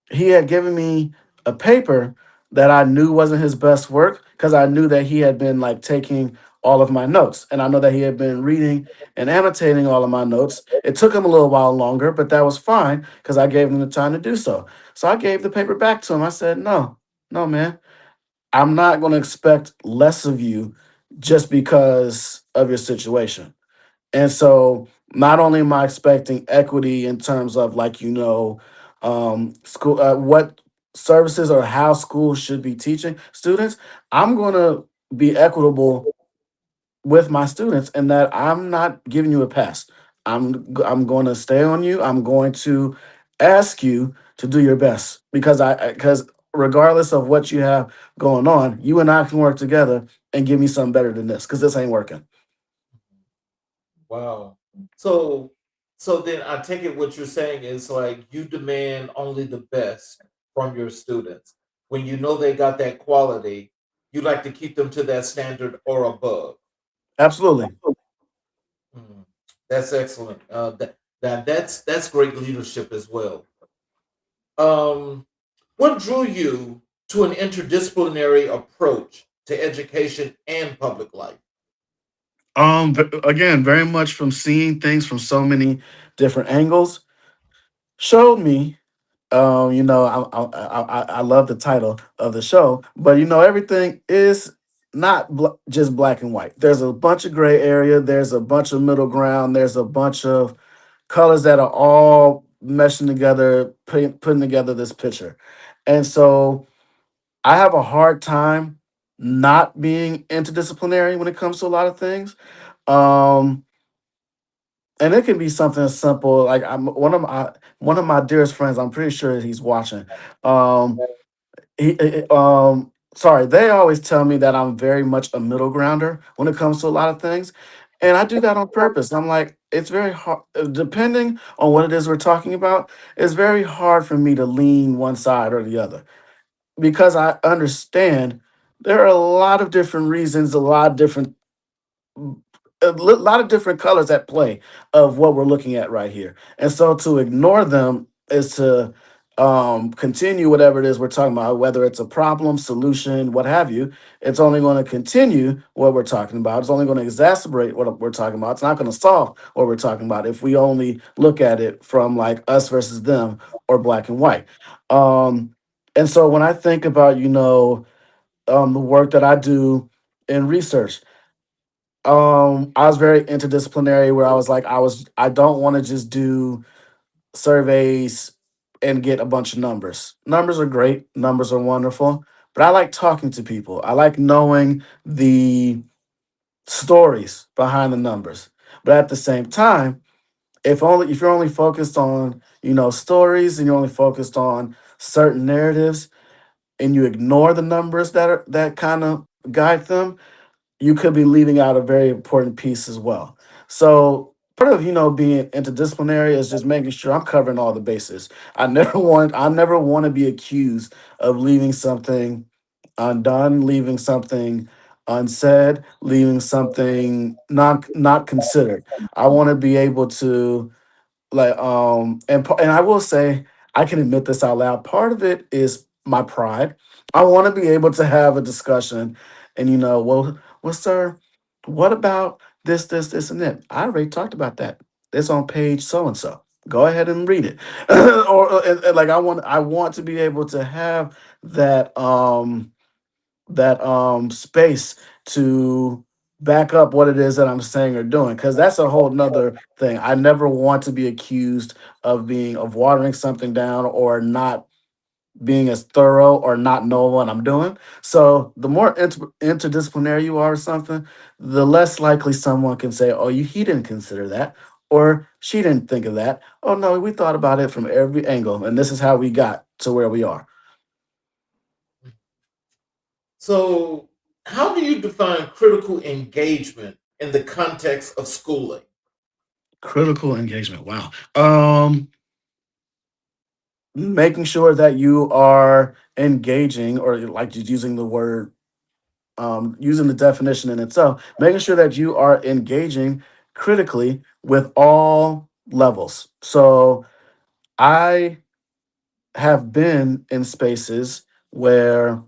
he had given me a paper that I knew wasn't his best work because I knew that he had been like taking all of my notes. And I know that he had been reading and annotating all of my notes. It took him a little while longer, but that was fine because I gave him the time to do so. So I gave the paper back to him. I said, no, no, man, I'm not going to expect less of you just because of your situation. And so not only am I expecting equity in terms of like, school, what services or how schools should be teaching students, I'm going to be equitable with my students and that I'm not giving you a pass. I'm going to stay on you. I'm going to ask you to do your best because regardless of what you have going on, you and I can work together and give me something better than this because this ain't working. Wow. So so then I take it what you're saying is like you demand only the best from your students. When you know they got that quality, you like to keep them to that standard or above. Absolutely. Mm, that's excellent. That's great leadership as well. Um, what drew you to an interdisciplinary approach to education and public life? Again, very much from seeing things from so many different angles showed me. I love the title of the show, but everything is not just black and white. There's a bunch of gray area. There's a bunch of middle ground. There's a bunch of colors that are all meshing together, putting together this picture. And so I have a hard time not being interdisciplinary when it comes to a lot of things. Um, and it can be something as simple like one of my dearest friends. I'm pretty sure he's watching. Um, sorry, they always tell me that I'm very much a middle grounder when it comes to a lot of things. And I do that on purpose. I'm like, it's very hard, depending on what it is we're talking about, it's very hard for me to lean one side or the other because I understand there are a lot of different reasons, a lot of different lot of different colors at play of what we're looking at right here. And so to ignore them is to continue whatever it is we're talking about, whether it's a problem, solution, what have you. It's only going to continue what we're talking about. It's only going to exacerbate what we're talking about. It's not going to solve what we're talking about if we only look at it from like us versus them or black and white. Um, and so when I think about, the work that I do in research, I was very interdisciplinary where I don't want to just do surveys and get a bunch of numbers. Numbers are great, numbers are wonderful, but I like talking to people. I like knowing the stories behind the numbers. But at the same time, if you're only focused on, stories and you're only focused on certain narratives and you ignore the numbers that kind of guide them, you could be leaving out a very important piece as well. So part of being interdisciplinary is just making sure I'm covering all the bases. I never want to be accused of leaving something undone, leaving something unsaid, leaving something not considered. I want to be able to and I will say I can admit this out loud. Part of it is my pride. I want to be able to have a discussion and well sir, what about this and that? I already talked about that. It's on page so and so. Go ahead and read it. And like I want to be able to have that space to back up what it is that I'm saying or doing, because that's a whole nother thing. I never want to be accused of watering something down or not being as thorough or not knowing what I'm doing. So the more interdisciplinary you are or something, the less likely someone can say, "Oh, he didn't consider that," or "She didn't think of that." Oh no, we thought about it from every angle, and this is how we got to where we are. So, how do you define critical engagement in the context of schooling? Critical engagement. Wow. Making sure that you are engaging, or like just using the word, using the definition in itself, making sure that you are engaging critically with all levels. So I have been in spaces where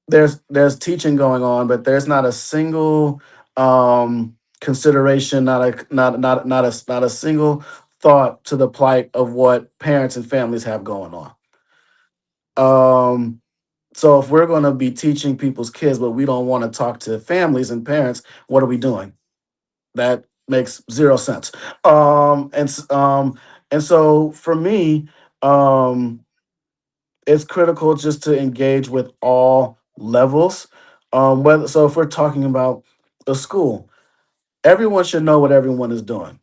there's teaching going on, but there's not a single consideration, not a single thought to the plight of what parents and families have going on. Um, so if we're going to be teaching people's kids, but we don't want to talk to families and parents, what are we doing? That makes zero sense. And so for me, um, it's critical just to engage with all levels. Whether so, if we're talking about a school, everyone should know what everyone is doing.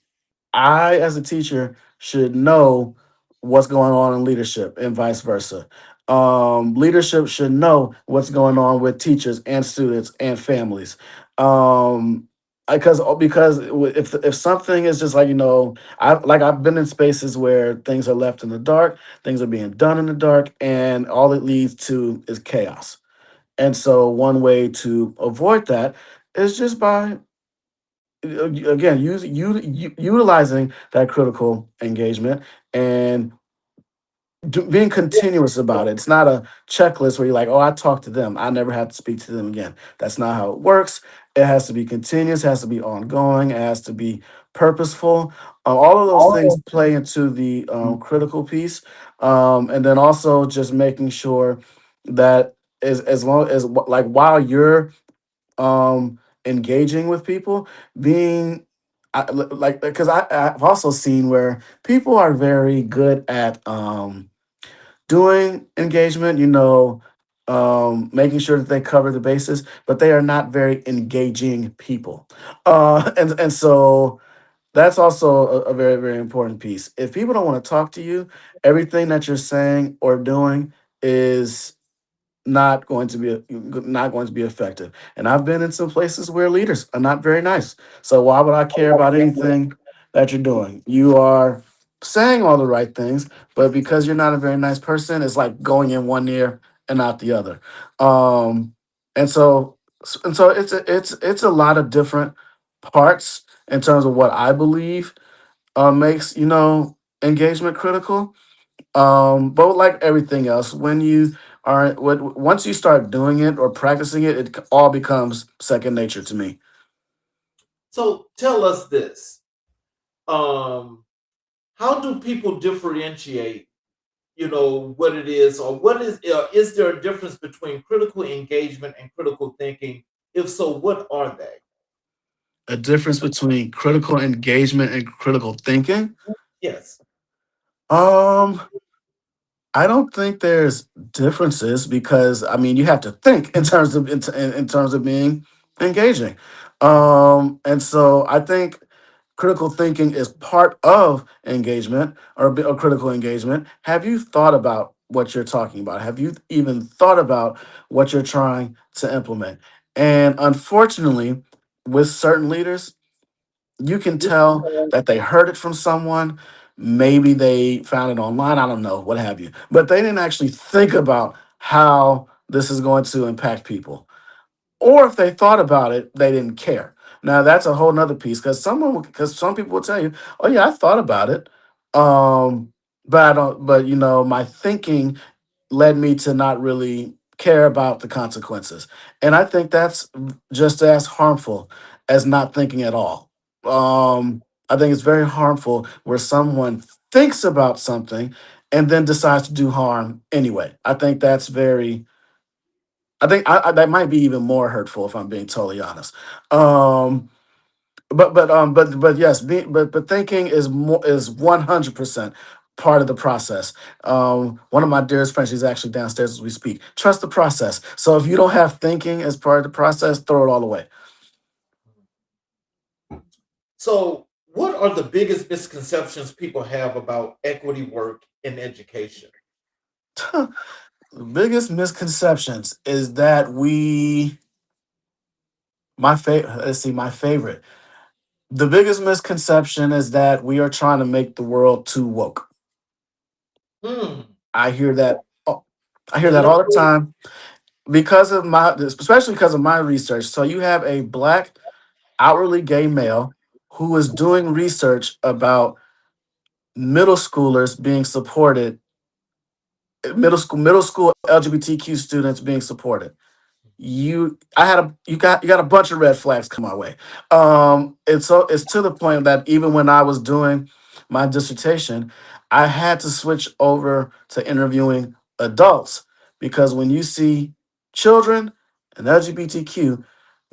I, as a teacher, should know what's going on in leadership and vice versa. Leadership should know what's going on with teachers and students and families. Um, because if something is just like I've been in spaces where things are left in the dark, things are being done in the dark, and all it leads to is chaos. And so one way to avoid that is just by again utilizing that critical engagement and being continuous about it. It's not a checklist where you're like, oh, I talked to them, I never have to speak to them again. That's not how it works. It has to be continuous, it has to be ongoing, it has to be purposeful. All of those things play into the critical piece. And then also just making sure that as long as like while you're um engaging with people, being like because I've also seen where people are very good at doing engagement, making sure that they cover the bases, but they are not very engaging people. And so that's also a very, very important piece. If people don't want to talk to you, everything that you're saying or doing is not going to be effective. And I've been in some places where leaders are not very nice. So why would I care about anything that you're doing? You are saying all the right things, but because you're not a very nice person, it's like going in one ear and out the other. Um, and so it's a lot of different parts in terms of what I believe makes engagement critical. But like everything else, once you start doing it or practicing it, it all becomes second nature to me. So tell us this. Um, how do people differentiate, what it is, or is there a difference between critical engagement and critical thinking? If so, what are they? A difference between critical engagement and critical thinking. Yes. Um, I don't think there's differences because I mean you have to think in terms of being engaging. And so I think critical thinking is part of engagement or critical engagement. Have you thought about what you're talking about? Have you even thought about what you're trying to implement? And unfortunately, with certain leaders, you can tell that they heard it from someone. Maybe they found it online. I don't know, what have you. But they didn't actually think about how this is going to impact people, or if they thought about it, they didn't care. Now that's a whole nother piece because some people will tell you, "Oh yeah, I thought about it, but I don't. But my thinking led me to not really care about the consequences." And I think that's just as harmful as not thinking at all. I think it's very harmful where someone thinks about something and then decides to do harm anyway. I think that's very I think that might be even more hurtful if I'm being totally honest. Um, but yes, but thinking is 100% part of the process. One of my dearest friends, she's actually downstairs as we speak. Trust the process. So if you don't have thinking as part of the process, throw it all away. So, what are the biggest misconceptions people have about equity work in education? The biggest misconceptions is that my favorite. The biggest misconception is that we are trying to make the world too woke. Hmm. I hear that. I hear that all the Elaborate. time especially because of my research. So you have a black outwardly gay male who is doing research about middle schoolers being supported, middle school LGBTQ students being supported. You got a bunch of red flags come my way. It's to the point that even when I was doing my dissertation, I had to switch over to interviewing adults because when you see children and LGBTQ,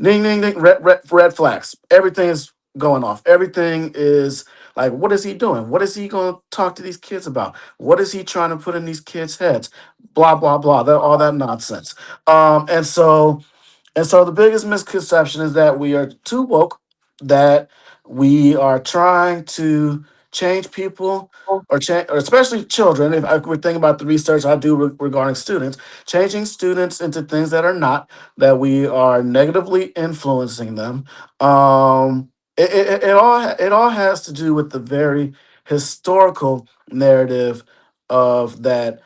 ding ding ding, red flags. Everything is going off. Everything is Like, what is he doing? What is he going to talk to these kids about? What is he trying to put in these kids' heads? Blah blah blah. That all that nonsense. And so the biggest misconception is that we are too woke, that we are trying to change people or change, or especially children. If we're thinking about the research I do regarding students, changing students into things that are not, that we are negatively influencing them. It all has to do with the very historical narrative of that.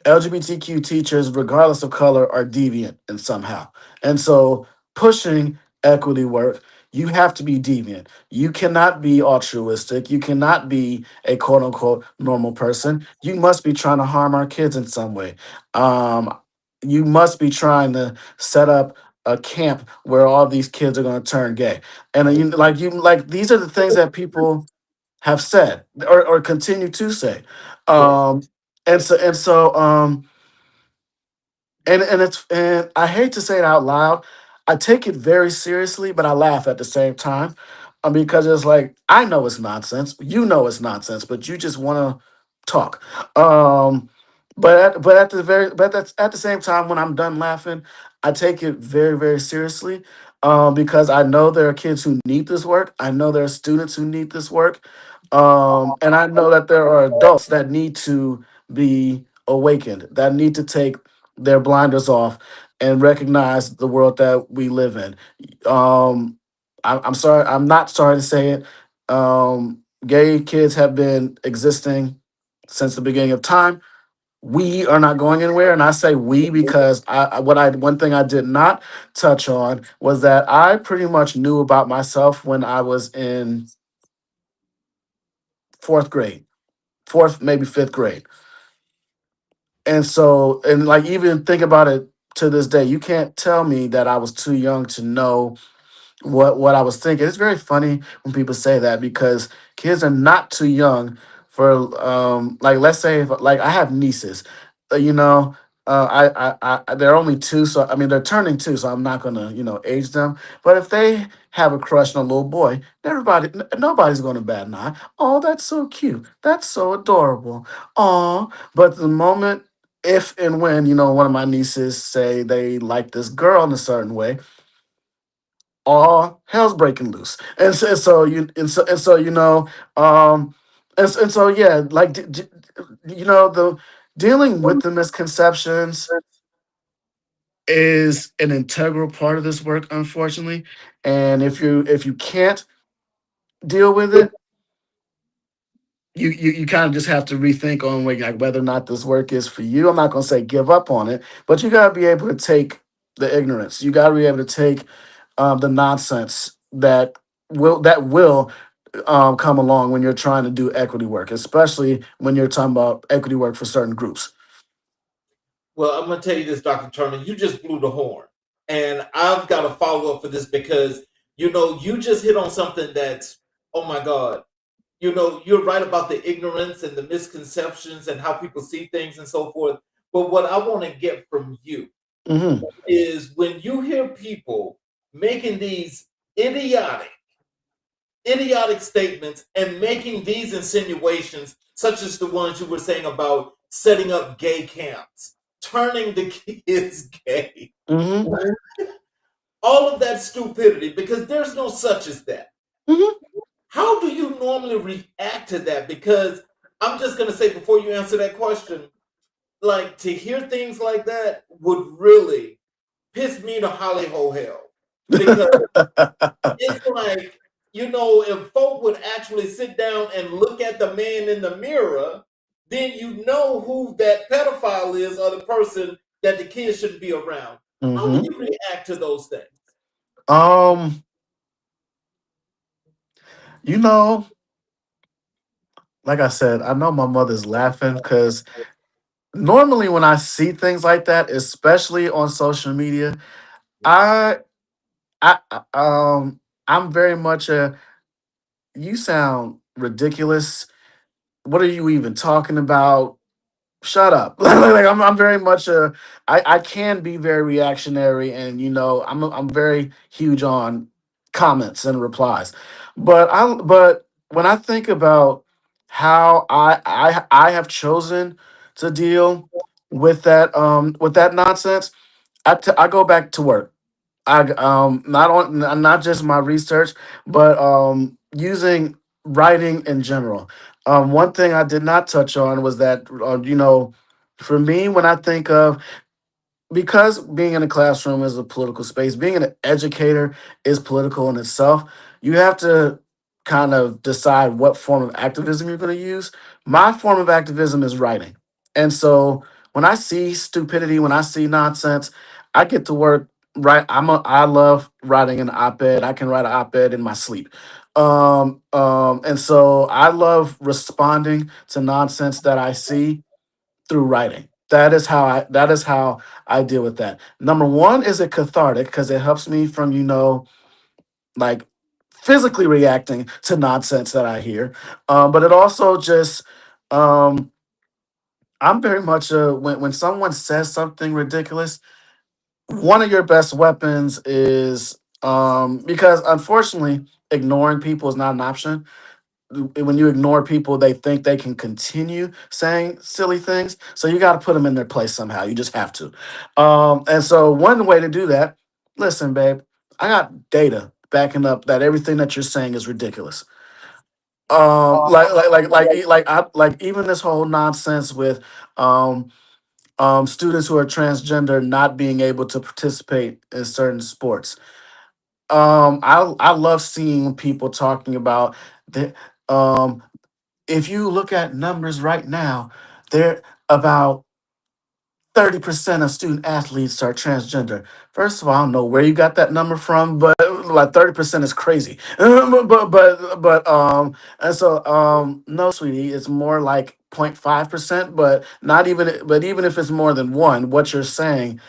LGBTQ teachers, regardless of color, are deviant in somehow. And so pushing equity work, you have to be deviant. You cannot be altruistic. You cannot be a quote unquote normal person. You must be trying to harm our kids in some way. Um, you must be trying to set up a camp where all these kids are going to turn gay. And like these are the things that people have said or continue to say. Yes. Um, and I hate to say it out loud. I take it very seriously, but I laugh at the same time, because it's like I know it's nonsense. You know it's nonsense, but you just want to talk. Um, but that's at the same time when I'm done laughing, I take it very very seriously, because I know there are kids who need this work. I know there are students who need this work, and I know that there are adults that need to be awakened, that need to take their blinders off and recognize the world that we live in. I'm sorry, I'm not sorry to say it. Gay kids have been existing since the beginning of time. We are not going anywhere, and I say we because one thing I did not touch on was that I pretty much knew about myself when I was in fourth grade, fourth maybe fifth grade. And so, and like even think about it to this day, you can't tell me that I was too young to know what I was thinking. It's very funny when people say that because kids are not too young for like let's say if, like I have nieces, you know, they're only two, so I mean they're turning two, so I'm not gonna age them. But if they have a crush on a little boy, nobody's gonna bat an eye. Oh, that's so cute. That's so adorable. Oh, but the moment if and when one of my nieces say they like this girl in a certain way, all hell's breaking loose. And so yeah, like the dealing with the misconceptions is an integral part of this work, unfortunately. And if you can't deal with it, you kind of just have to rethink on like whether or not this work is for you. I'm not gonna say give up on it, but you gotta be able to take the ignorance. You gotta be able to take the nonsense that will come along when you're trying to do equity work, especially when you're talking about equity work for certain groups. Well, I'm going to tell you this, Dr. Turner. You just blew the horn. And I've got a follow up for this because, you just hit on something that's, oh my God, you're right about the ignorance and the misconceptions and how people see things and so forth. But what I want to get from you Hmm. is when you hear people making these idiotic, idiotic statements and making these insinuations, such as the ones you were saying about setting up gay camps, turning the kids gay, Hmm. all of that stupidity, because there's no such as that. Hmm. How do you normally react to that? Because I'm just going to say before you answer that question, like to hear things like that would really piss me to holly ho hell. Because it's like, if folk would actually sit down and look at the man in the mirror, then you know who that pedophile is or the person that the kids should be around. How do Hmm. you react to those things? um you know like I said, I know my mother's laughing because normally when I see things like that, especially on social media, I I'm very much a you sound ridiculous. What are you even talking about? Shut up. Like I'm very much I can be very reactionary, and I'm very huge on comments and replies. But when I think about how I have chosen to deal with that nonsense, I go back to work. Not on not just my research, but using writing in general. One thing I did not touch on was that for me, when I think of, because being in a classroom is a political space, being an educator is political in itself. You have to kind of decide what form of activism you're going to use. My form of activism is writing. And so when I see stupidity, when I see nonsense, I get to work. Right, I love writing an op-ed. I can write an op-ed in my sleep. And so I love responding to nonsense that I see through writing. That is how I deal with that. Number one is it cathartic because it helps me from like physically reacting to nonsense that I hear. But it also just um, I'm very much when someone says something ridiculous, one of your best weapons is because unfortunately ignoring people is not an option. When you ignore people, they think they can continue saying silly things. So you got to put them in their place somehow. You just have to. And so one way to do that, listen, babe, I got data backing up that everything that you're saying is ridiculous. Like even this whole nonsense with um students who are transgender not being able to participate in certain sports. I love seeing people talking about the um if you look at numbers right now, they're about 30% of student athletes are transgender. First of all, I don't know where you got that number from, but like 30% is crazy. And so no, sweetie, it's more like 0.5%, but not even but even if it's more than one, what you're saying,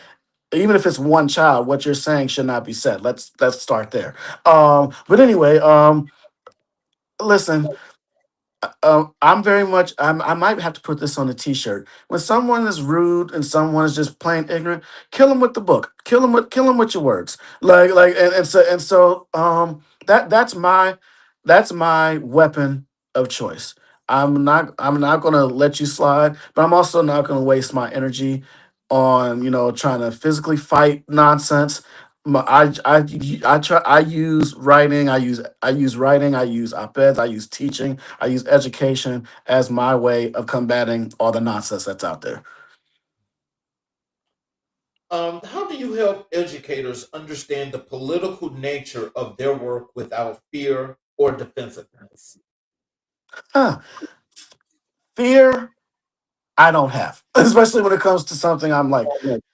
even if it's one child, what you're saying should not be said. Let's start there. But anyway, listen, I'm very much. I might have to put this on a T-shirt. When someone is rude and someone is just plain ignorant, kill them with the book. Kill them with your words. That's my weapon of choice. I'm not gonna let you slide, but I'm also not gonna waste my energy on trying to physically fight nonsense. I use writing. I use writing. I use op-eds. I use teaching. I use education as my way of combating all the nonsense that's out there. How do you help educators understand the political nature of their work without fear or defensiveness? Huh. Fear, I don't have, especially when it comes to something I'm like,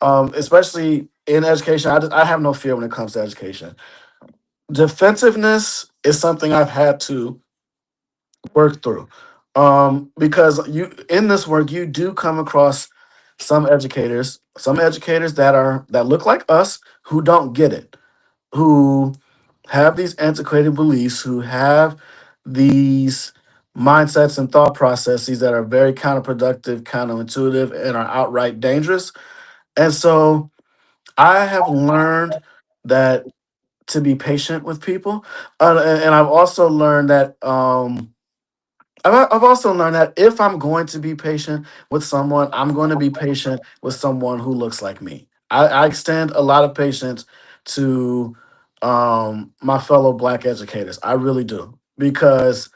especially in education. I have no fear when it comes to education. Defensiveness is something I've had to work through, because you in this work you do come across some educators that look like us who don't get it, who have these antiquated beliefs, who have these mindsets and thought processes that are very counterproductive, counterintuitive, and are outright dangerous. And so I have learned that to be patient with people, and I've also learned that I've also learned that if I'm going to be patient with someone, I'm going to be patient with someone who looks like me. I extend a lot of patience to my fellow Black educators. I really do, because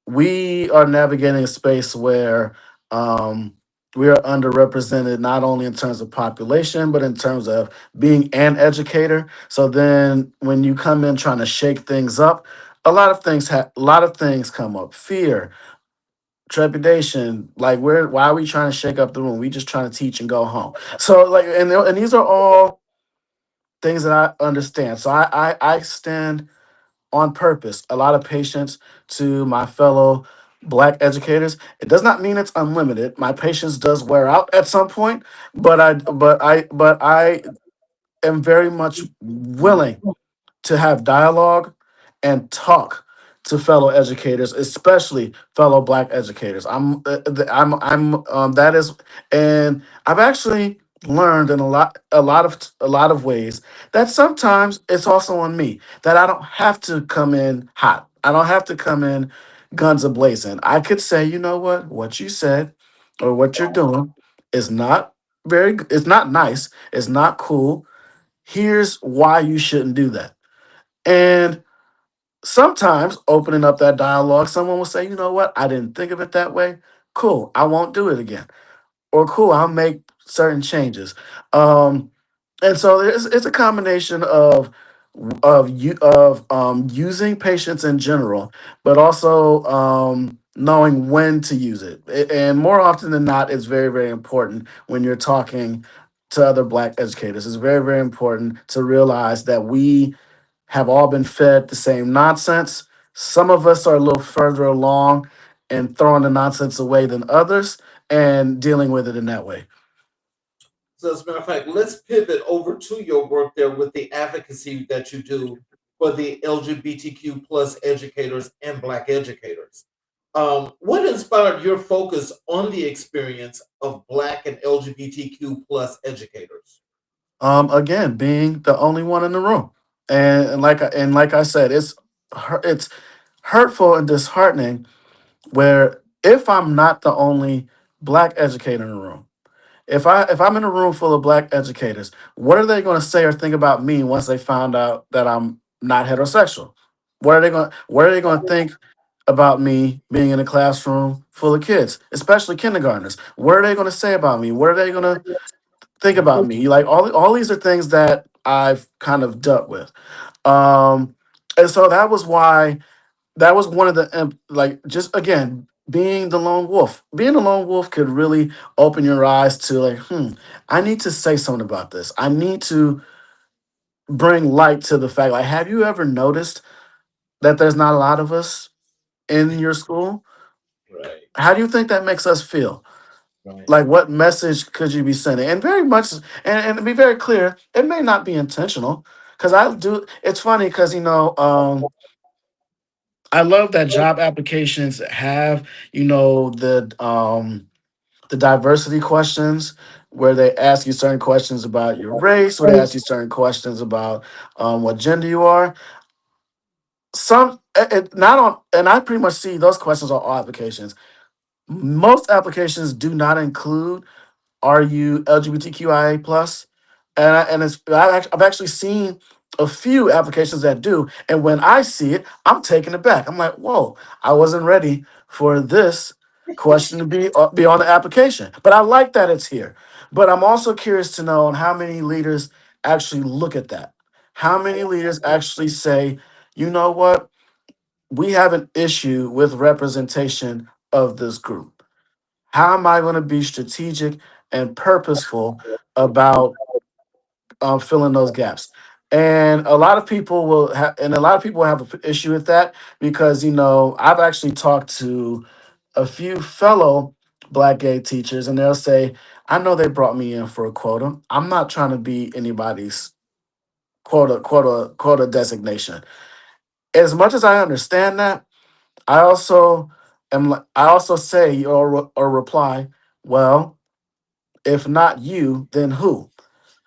we are navigating a space where um, we are underrepresented, not only in terms of population, but in terms of being an educator. So then when you come in trying to shake things up, a lot of things come up. Fear, trepidation, like why are we trying to shake up the room? We just trying to teach and go home. So like, and these are all things that I understand. So I extend on purpose a lot of patience to my fellow Black educators. It does not mean it's unlimited. My patience does wear out at some point, but I am very much willing to have dialogue and talk to fellow educators, especially fellow Black educators. I'm that is, and I've actually learned in a lot of ways that sometimes it's also on me that I don't have to come in hot. I don't have to come in guns a blazing. I could say, you know what you said or what you're doing is not it's not nice, it's not cool. Here's why you shouldn't do that. And sometimes opening up that dialogue, someone will say, you know what, I didn't think of it that way. Cool, I won't do it again. Or cool, I'll make certain changes. And so it's a combination of using patience in general, but also knowing when to use it. And more often than not, it's very, very important when you're talking to other Black educators. It's very, very important to realize that we have all been fed the same nonsense. Some of us are a little further along in throwing the nonsense away than others and dealing with it in that way. So, as a matter of fact, let's pivot over to your work there with the advocacy that you do for the LGBTQ plus educators and Black educators. What inspired your focus on the experience of Black and LGBTQ plus educators? Again, being the only one in the room, and like I said, it's hurtful and disheartening where if I'm not the only Black educator in the room, if I'm in a room full of Black educators, what are they going to say or think about me once they found out that I'm not heterosexual? What are they going to think about me being in a classroom full of kids, especially kindergartners? What are they going to say about me? What are they going to think about me? Like all these are things that I've kind of dealt with. Um, and so that was one of the like just again being the lone wolf. Being a lone wolf could really open your eyes to like, I need to say something about this. I need to bring light to the fact. Like, have you ever noticed that there's not a lot of us in your school? Right, How do you think that makes us feel? right, Like, what message could you be sending? And very much, and to be very clear, it may not be intentional. Because I do, it's funny because, I love that job applications have, the diversity questions where they ask you certain questions about your race or they ask you certain questions about what gender you are. Not on, and I pretty much see those questions on all applications. Most applications do not include, are you LGBTQIA plus? I've actually seen a few applications that do, and when I see it, I'm taken aback. I'm like, whoa, I wasn't ready for this question to be on the application. But I like that it's here. But I'm also curious to know on how many leaders actually look at that. How many leaders actually say, you know what, we have an issue with representation of this group. How am I going to be strategic and purposeful about filling those gaps? And a lot of people have an issue with that because I've actually talked to a few fellow Black gay teachers, and they'll say, "I know they brought me in for a quota. I'm not trying to be anybody's quota designation." As much as I understand that, I also I also say or reply, well, if not you, then who?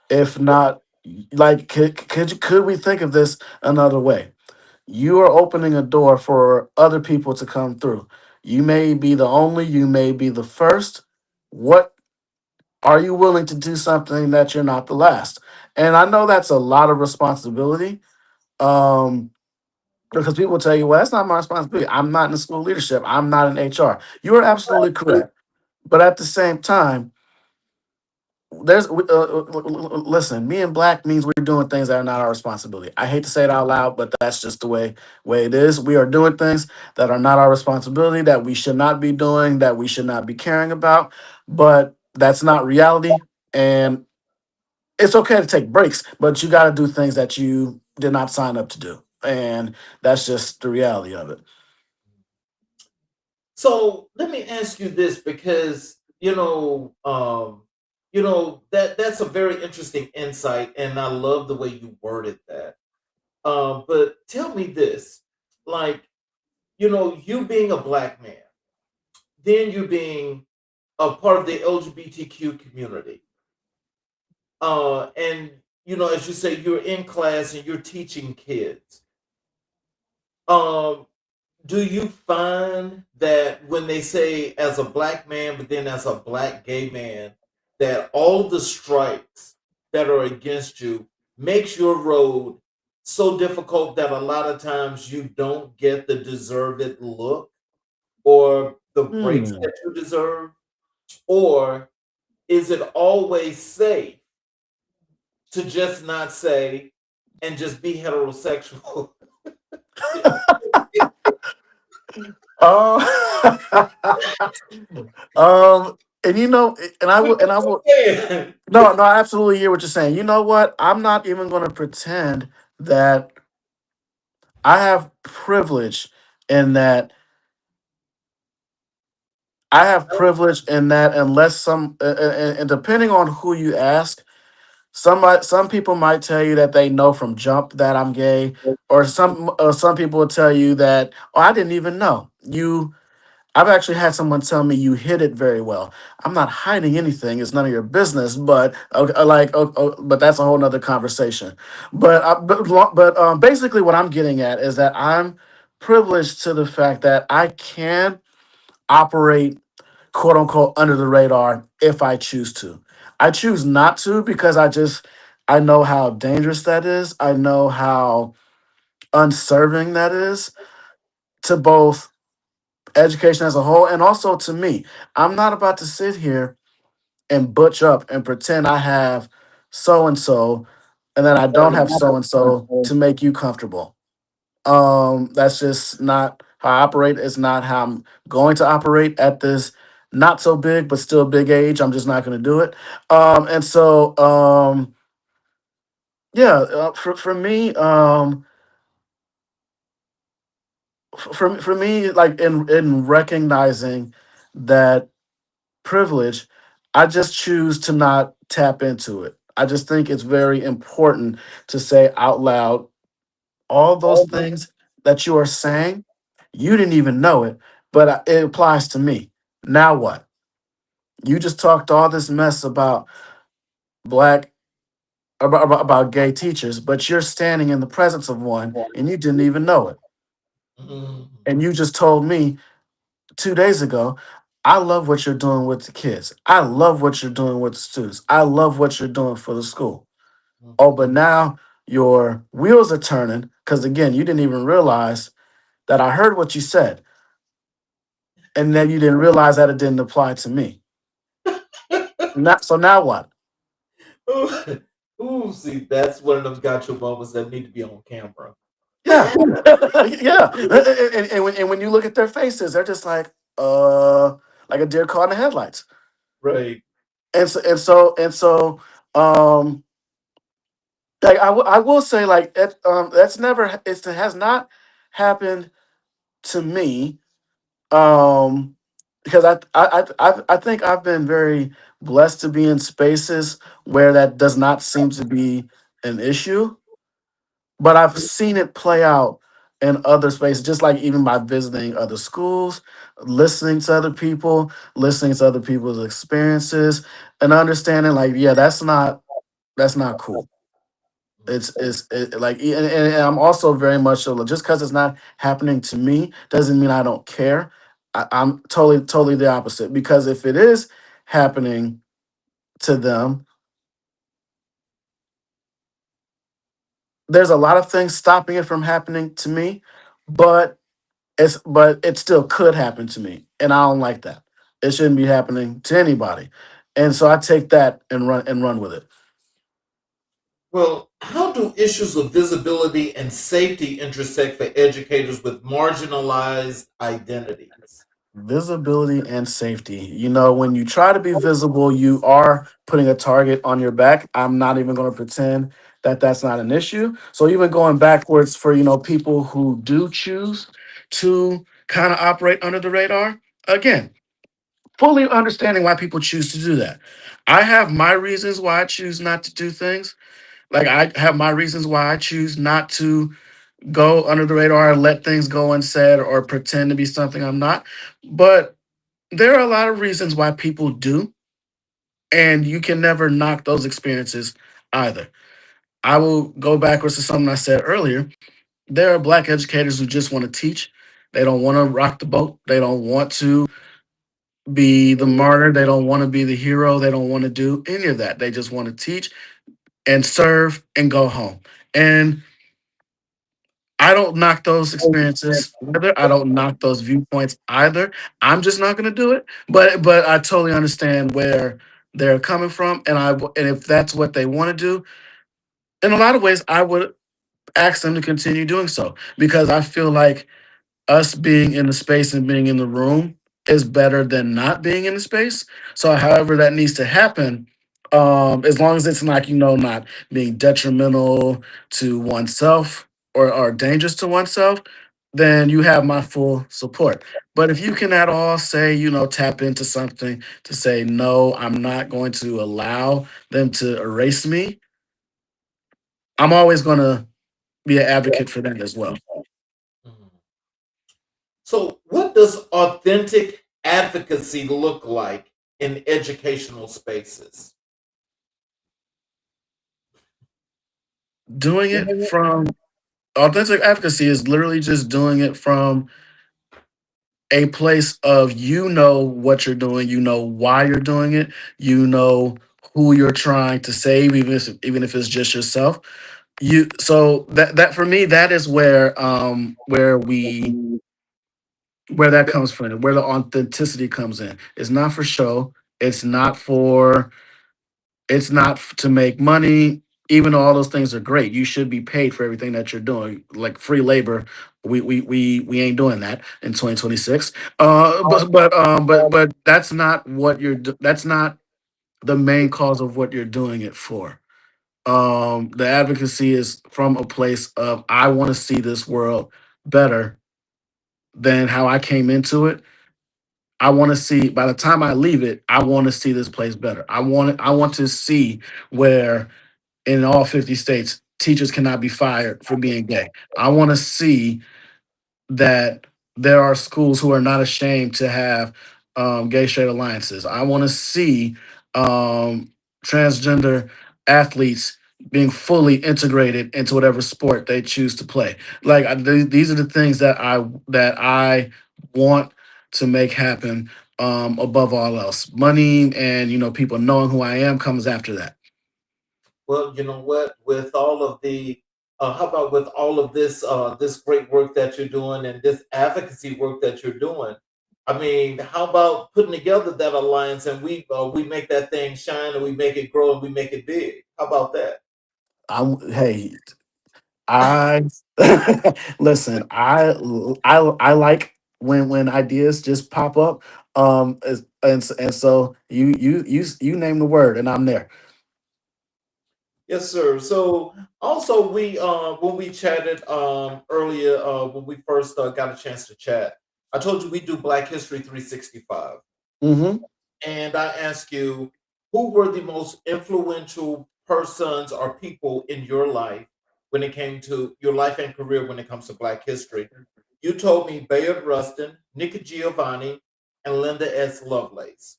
If not, like, could we think of this another way? You are opening a door for other people to come through. You may be the only, you may be the first. What are you willing to do something that you're not the last? And I know that's a lot of responsibility. Um, because people tell you, well, that's not my responsibility. I'm not in school leadership. I'm not in HR. You are absolutely correct. But at the same time, listen, me and Black means we're doing things that are not our responsibility. I hate to say it out loud, but that's just the way it is. We are doing things that are not our responsibility, that we should not be doing, that we should not be caring about. But that's not reality. And it's okay to take breaks, but you got to do things that you did not sign up to do. And that's just the reality of it. So let me ask you this because that's a very interesting insight, and I love the way you worded that. But tell me this, like, you being a Black man, then you being a part of the LGBTQ community. And as you say, you're in class and you're teaching kids. Um, do you find that when they say as a black man, but then as a black gay man, that all the strikes that are against you makes your road so difficult that a lot of times you don't get the deserved look or the breaks Hmm. that you deserve? Or is it always safe to just not say and just be heterosexual? Um, and and I will. Yeah. No, no, I absolutely hear what you're saying. You know what? I'm not even going to pretend that I have privilege in that. I have privilege in that, unless and depending on who you ask, some people might tell you that they know from jump that I'm gay, or some people will tell you that, oh, I didn't even know you. I've actually had someone tell me you hid it very well. I'm not hiding anything; it's none of your business. But okay, but that's a whole nother conversation. But basically, what I'm getting at is that I'm privileged to the fact that I can operate quote unquote under the radar if I choose to. I choose not to because I know how dangerous that is. I know how unserving that is to both education as a whole and also to me. I'm not about to sit here and butch up and pretend I have so and so and then I don't have so and so to make you comfortable. That's just not how I operate. It's not how I'm going to operate at this not so big but still big age. I'm just not going to do it. And so yeah, for me, for me, like in recognizing that privilege, I just choose to not tap into it. I just think it's very important to say out loud all those things that you are saying. You didn't even know it, but it applies to me. Now what? You just talked all this mess about black about gay teachers, but you're standing in the presence of one and you didn't even know it. Mhm. And you just told me 2 days ago, I love what you're doing with the kids. I love what you're doing with the students. I love what you're doing for the school. Oh, Mhm. but now your wheels are turning because again, you didn't even realize that I heard what you said, and then you didn't realize that it didn't apply to me. Not so now what? Ooh, ooh, see, that's one of them gotcha moments that need to be on camera. Yeah, yeah. And when you look at their faces, they're just like a deer caught in the headlights. Right. And so, um, like I will say, like that's never it has not happened to me. Because I think I've been very blessed to be in spaces where that does not seem to be an issue, but I've seen it play out in other spaces, just like even by visiting other schools, listening to other people, listening to other people's experiences, and understanding like, yeah, that's not cool. And I'm also very much so just because it's not happening to me doesn't mean I don't care. I'm totally the opposite, because if it is happening to them, there's a lot of things stopping it from happening to me, but it still could happen to me, and I don't like that. It shouldn't be happening to anybody, and so I take that and run with it. Well, how do issues of visibility and safety intersect for educators with marginalized identities? Visibility and safety. When you try to be visible, you are putting a target on your back. I'm not even going to pretend that that's not an issue. So even going backwards for people who do choose to kind of operate under the radar, again, fully understanding why people choose to do that. I have my reasons why I choose not to do things. Like I have my reasons why I choose not to go under the radar and let things go unsaid or pretend to be something I'm not. But there are a lot of reasons why people do. And you can never knock those experiences either. I will go backwards to something I said earlier. There are black educators who just want to teach. They don't want to rock the boat. They don't want to be the martyr. They don't want to be the hero. They don't want to do any of that. They just want to teach and serve and go home. And I don't knock those experiences either. I don't knock those viewpoints either. I'm just not going to do it. But I totally understand where they're coming from, and if that's what they want to do, in a lot of ways, I would ask them to continue doing so because I feel like us being in the space and being in the room is better than not being in the space. So, however that needs to happen, as long as it's like not being detrimental to oneself or dangerous to oneself, then you have my full support. But if you can at all say, tap into something to say, no, I'm not going to allow them to erase me, I'm always going to be an advocate for that as well. Mhm. So, what does authentic advocacy look like in educational spaces? Doing it from authentic advocacy is literally just doing it from a place of what you're doing, why you're doing it, you know who you're trying to save, even if it's just yourself. So that for me, that is where that comes from, where the authenticity comes in. It's not for show. It's not for to make money. Even though all those things are great, you should be paid for everything that you're doing. Like free labor, we ain't doing that in 2026. But that's not what that's not the main cause of what you're doing it for. The advocacy is from a place of I want to see this world better than how I came into it. I want to see by the time I leave it, I want to see this place better. I want to see where in all 50 states, teachers cannot be fired for being gay. I want to see that there are schools who are not ashamed to have gay straight alliances. I want to see transgender athletes being fully integrated into whatever sport they choose to play. Like these are the things that I want to make happen above all else. Money and people knowing who I am comes after that. Well, you know what? With all of the, how about with all of this, this great work that you're doing and this advocacy work that you're doing? I mean, how about putting together that alliance and we make that thing shine and we make it grow and we make it big? How about that? Hey, I listen. I like when ideas just pop up. And so you name the word, and I'm there. Yes, sir. So also we when we chatted earlier when we first got a chance to chat, I told you we do Black History 365. Hmm. And I ask you, who were the most influential persons or people in your life when it came to your life and career when it comes to Black history? You told me Bayard Rustin, Nikki Giovanni, and Linda S. Lovelace.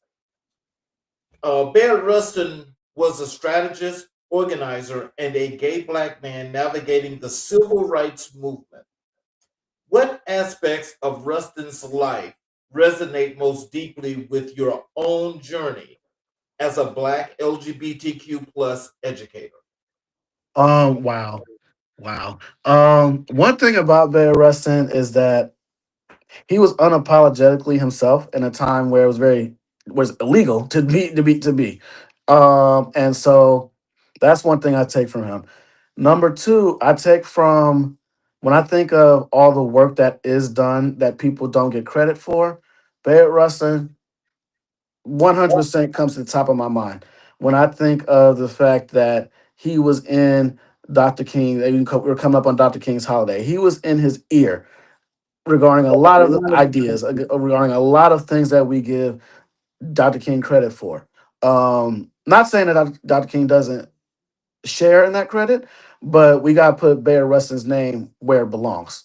Bayard Rustin was a strategist, organizer, and a gay black man navigating the civil rights movement. What aspects of Rustin's life resonate most deeply with your own journey as a black LGBTQ plus educator? Wow, wow. One thing about Bear Rustin is that he was unapologetically himself in a time where it was illegal to be. And so that's one thing I take from him. Number two, I take from when I think of all the work that is done that people don't get credit for, Barrett Rustin 100% comes to the top of my mind. When I think of the fact that he was in Dr. King, we were coming up on Dr. King's holiday. He was in his ear regarding a lot of the ideas, regarding a lot of things that we give Dr. King credit for. Not saying that Dr. King doesn't share in that credit, but we got to put Bear Rustin's name where it belongs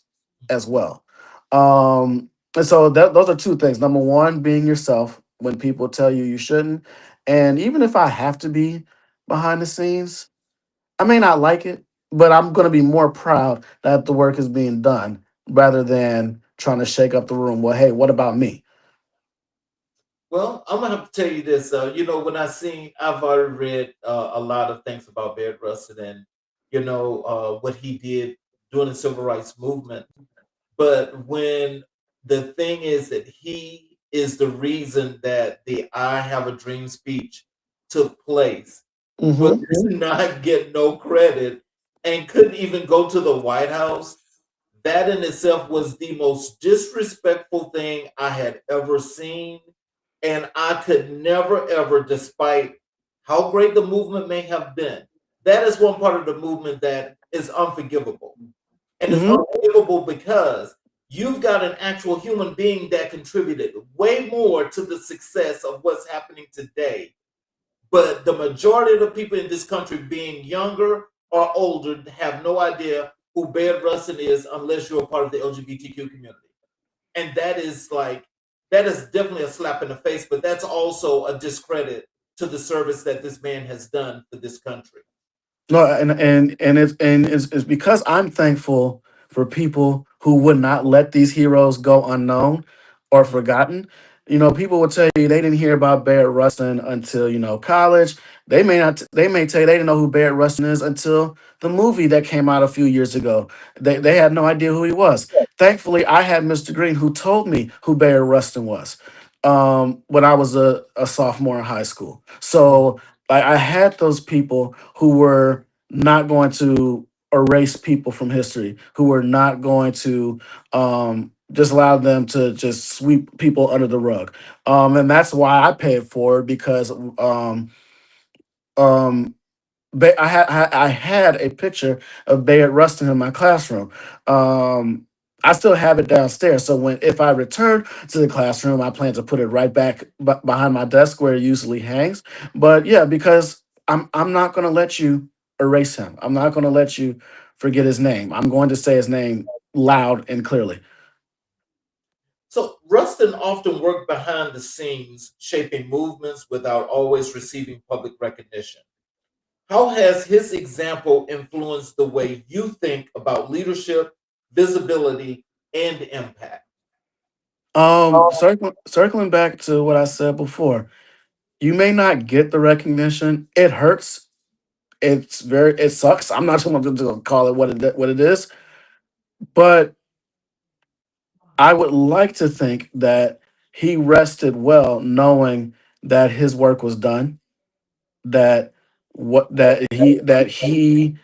as well. And so those are two things. Number one, being yourself when people tell you you shouldn't. And even if I have to be behind the scenes, I may not like it, but I'm going to be more proud that the work is being done rather than trying to shake up the room. Well, hey, what about me? Well, I'm gonna have to tell you this. When I've already read a lot of things about Baird Rustin and what he did during the civil rights movement. But when the thing is that he is the reason that the "I Have a Dream" speech took place, but Hmm. did not get no credit and couldn't even go to the White House. That in itself was the most disrespectful thing I had ever seen. And I could never, ever, despite how great the movement may have been, that is one part of the movement that is unforgivable. And it's Hmm. unforgivable because you've got an actual human being that contributed way more to the success of what's happening today. But the majority of the people in this country, being younger or older, have no idea who Baird Rustin is unless you're a part of the LGBTQ community. And that is definitely a slap in the face, but that's also a discredit to the service that this man has done for this country. No, and it's because I'm thankful for people who would not let these heroes go unknown or Mhm. forgotten. People will tell you they didn't hear about Barrett Rustin until college. They may not. They may tell you they didn't know who Barrett Rustin is until the movie that came out a few years ago. They had no idea who he was. Thankfully, I had Mr. Green who told me who Barrett Rustin was when I was a sophomore in high school. So I had those people who were not going to erase people from history, who were not going to just allow them to just sweep people under the rug. And that's why I pay it forward because um, I had a picture of Bayard Rustin in my classroom. Um, I still have it downstairs. So if I return to the classroom, I plan to put it right back behind my desk where it usually hangs. But yeah, because I'm not going to let you erase him. I'm not going to let you forget his name. I'm going to say his name loud and clearly. So Rustin often worked behind the scenes, shaping movements without always receiving public recognition. How has his example influenced the way you think about leadership, visibility, and impact? Circling back to what I said before, you may not get the recognition. It hurts. It sucks. I'm not going to call it what it is, but I would like to think that he rested well, knowing that his work was done. That what that he played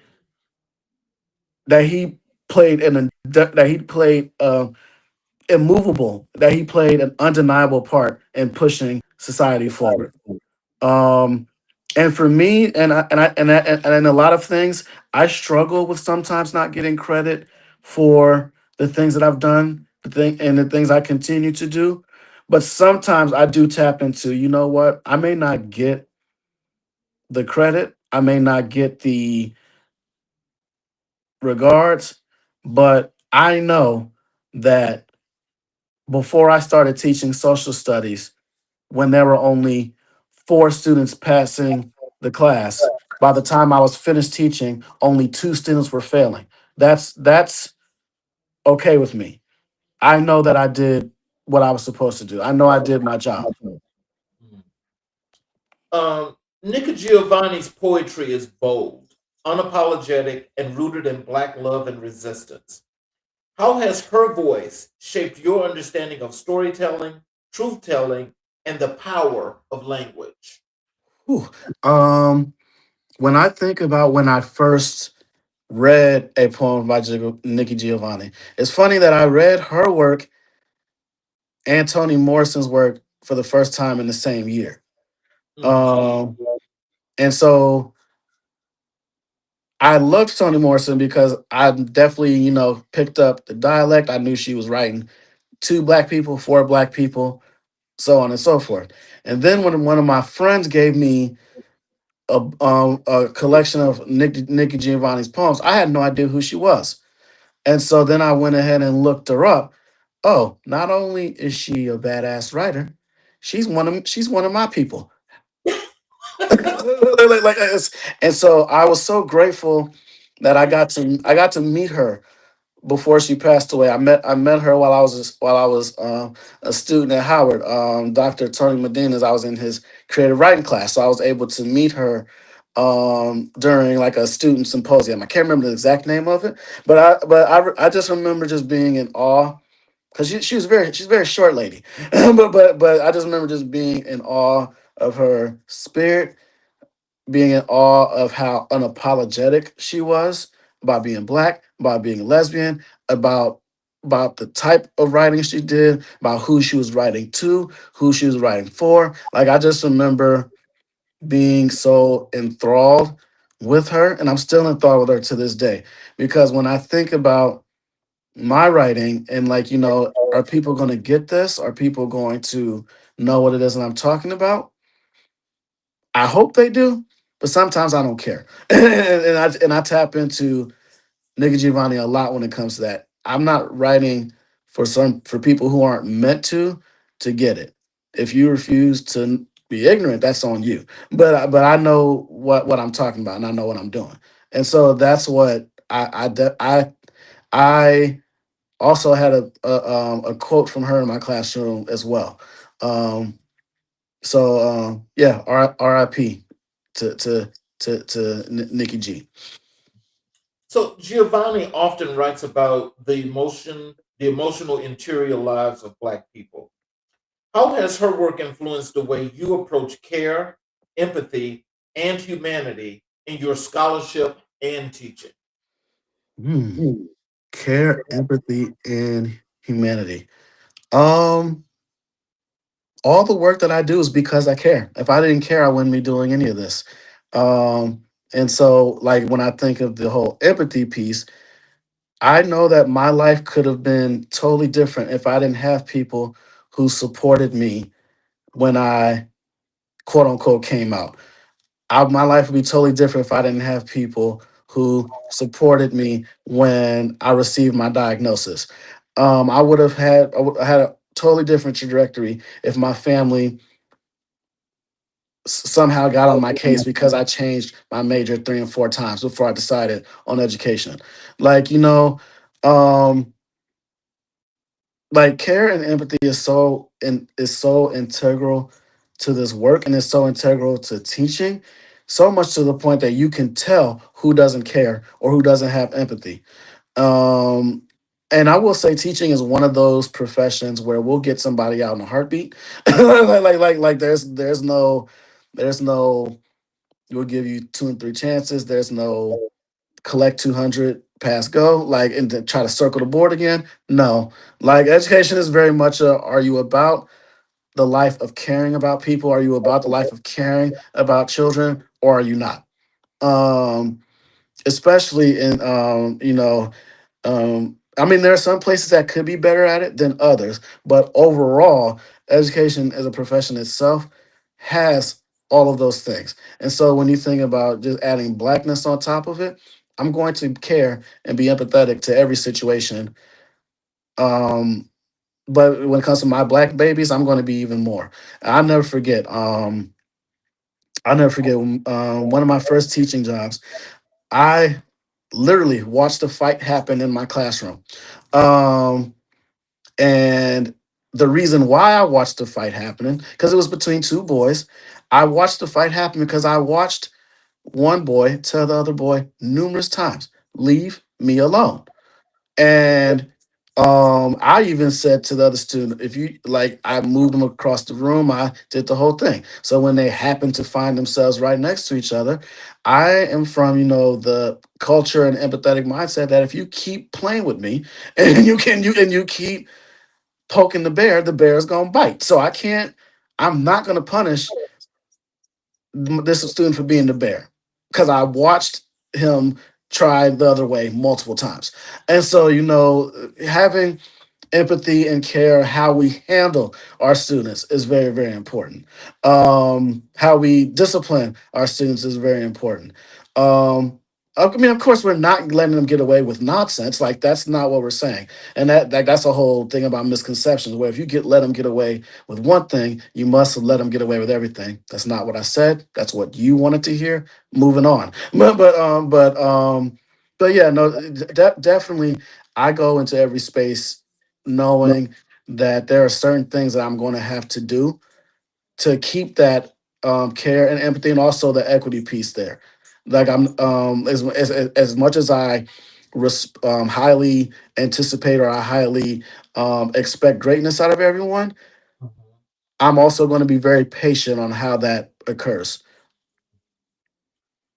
that he played immovable, that he played an undeniable part in pushing society forward. Um, and for me, and in a lot of things, I struggle with sometimes not getting credit for the things that I've done, the things I continue to do. But sometimes I do tap into, you know what? I may not get the credit, I may not get the regards, but I know that before I started teaching social studies, when there were only four students passing the class. By the time I was finished teaching, only two students were failing. That's okay with me. I know that I did what I was supposed to do. I know I did my job. Mhm. Nika Giovanni's poetry is bold, unapologetic, and rooted in Black love and resistance. How has her voice shaped your understanding of storytelling, truth telling, and the power of language? Whew. Um, when I think about when I first read a poem by Nikki Giovanni, it's funny that I read her work and Toni Morrison's work for the first time in the same year. Mhm. Um, and so I loved Toni Morrison because I definitely, picked up the dialect. I knew she was writing to black people, for black people, so on and so forth. And then when one of my friends gave me a collection of Nikki Giovanni's poems, I had no idea who she was. And so then I went ahead and looked her up. Oh, not only is she a badass writer, she's one of my people. And so I was so grateful that I got to meet her before she passed away. I met her while I was a student at Howard. Dr. Tony Medina's. I was in his creative writing class, so I was able to meet her during like a student symposium. I can't remember the exact name of it, I just remember just being in awe because she's a very short lady, but I just remember just being in awe of her spirit, being in awe of how unapologetic she was about being black, about being lesbian, about the type of writing she did, about who she was writing to, who she was writing for. Like I just remember being so enthralled with her, and I'm still enthralled with her to this day. Because when I think about my writing and like, are people going to get this? Are people going to know what it is that I'm talking about? I hope they do, but sometimes I don't care. And I tap into Nikki Giovanni a lot when it comes to that. I'm not writing for people who aren't meant to get it. If you refuse to be ignorant, that's on you. But I know what I'm talking about, and I know what I'm doing. And so that's what I also had a quote from her in my classroom as well. Um, yeah, RIP to Nikki G. So Giovanni often writes about the emotional interior lives of Black people. How has her work influenced the way you approach care, empathy, and humanity in your scholarship and teaching? Hmm. Care, empathy, and humanity. Um, all the work that I do is because I care. If I didn't care, I wouldn't be doing any of this. Um, and so, like when I think of the whole empathy piece, I know that my life could have been totally different if I didn't have people who supported me when I quote unquote came out. My life would be totally different if I didn't have people who supported me when I received my diagnosis. I would have had a totally different trajectory if my family somehow got on my case because I changed my major 3 and 4 times before I decided on education. Like, um, like care and empathy is so integral to this work, and it's so integral to teaching, so much to the point that you can tell who doesn't care or who doesn't have empathy. um and I will say teaching is one of those professions where we'll get somebody out in a heartbeat. Like there's no we'll give you 2 and 3 chances. There's no collect 200, pass go, like, and then try to circle the board again. No, like education is very much are you about the life of caring about people? Are you about the life of caring about children, or are you not? Um, especially in I mean, there are some places that could be better at it than others, but overall, education as a profession itself has all of those things. And so when you think about just adding blackness on top of it, I'm going to care and be empathetic to every situation. Um, but when it comes to my black babies, I'm going to be even more. I'll never forget. I'll never forget one of my first teaching jobs. I literally watched a fight happen in my classroom. Um, and the reason why I watched the fight happening, because it was between 2 boys, I watched the fight happen because I watched one boy tell the other boy numerous times, leave me alone. And I even said to the other student, if you like, I moved them across the room, I did the whole thing. So when they happen to find themselves right next to each other, I am from, the culture and empathetic mindset that if you keep playing with me and you keep poking the bear is gonna bite. So I'm not gonna punish this student for being the bear because I watched him try the other way multiple times. And so, having empathy and care, how we handle our students is very, very important. How we discipline our students is very important. Um, I mean, of course, we're not letting them get away with nonsense. Like that's not what we're saying, and that's a whole thing about misconceptions. Where if you let them get away with one thing, you must let them get away with everything. That's not what I said. That's what you wanted to hear. Moving on, but yeah, no, definitely. I go into every space knowing that there are certain things that I'm going to have to do to keep that care and empathy, and also the equity piece there. Like I'm as much as I highly anticipate, or I highly expect greatness out of everyone, Mhm. I'm also going to be very patient on how that occurs.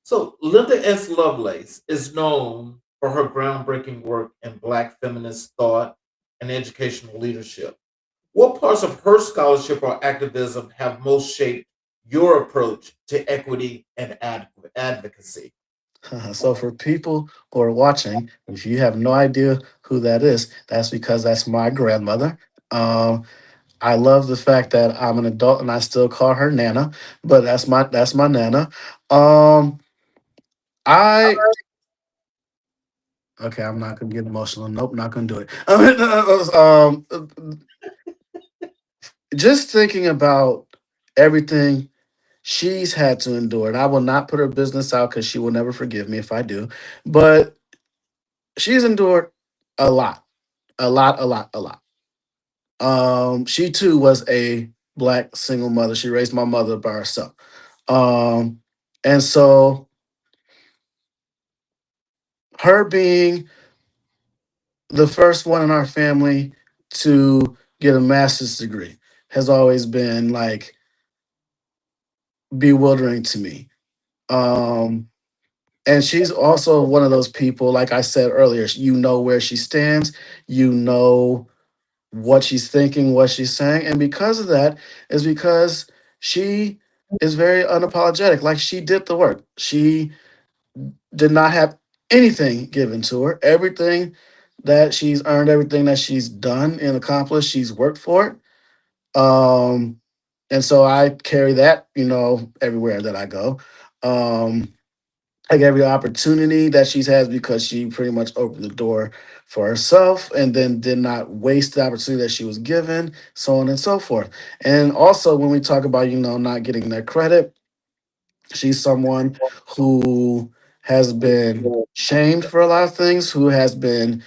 So, Linda S. Lovelace is known for her groundbreaking work in Black feminist thought and educational leadership. What parts of her scholarship or activism have most shaped your approach to equity and advocacy? So for people who are watching, if you have no idea who that is, that's because that's my grandmother. Um, I love the fact that I'm an adult and I still call her Nana, but that's my Nana. Um, I Okay, I'm not gonna get emotional. Nope, not gonna do it. Just thinking about everything she's had to endure, and I will not put her business out because she will never forgive me if I do. But she's endured a lot, a lot, a lot, a lot. She too was a black single mother. She raised my mother by herself. Um, and so her being the first one in our family to get a master's degree has always been like bewildering to me. Um, and she's also one of those people, like I said earlier, you know where she stands, you know what she's thinking, what she's saying. And because of that, is because she is very unapologetic. Like she did the work. She did not have anything given to her. Everything that she's earned, everything that she's done and accomplished, she's worked for it. And so I carry that, everywhere that I go. Um, like every opportunity that she's has because she pretty much opened the door for herself and then did not waste the opportunity that she was given, so on and so forth. And also when we talk about, not getting that credit, she's someone who has been shamed for a lot of things, who has been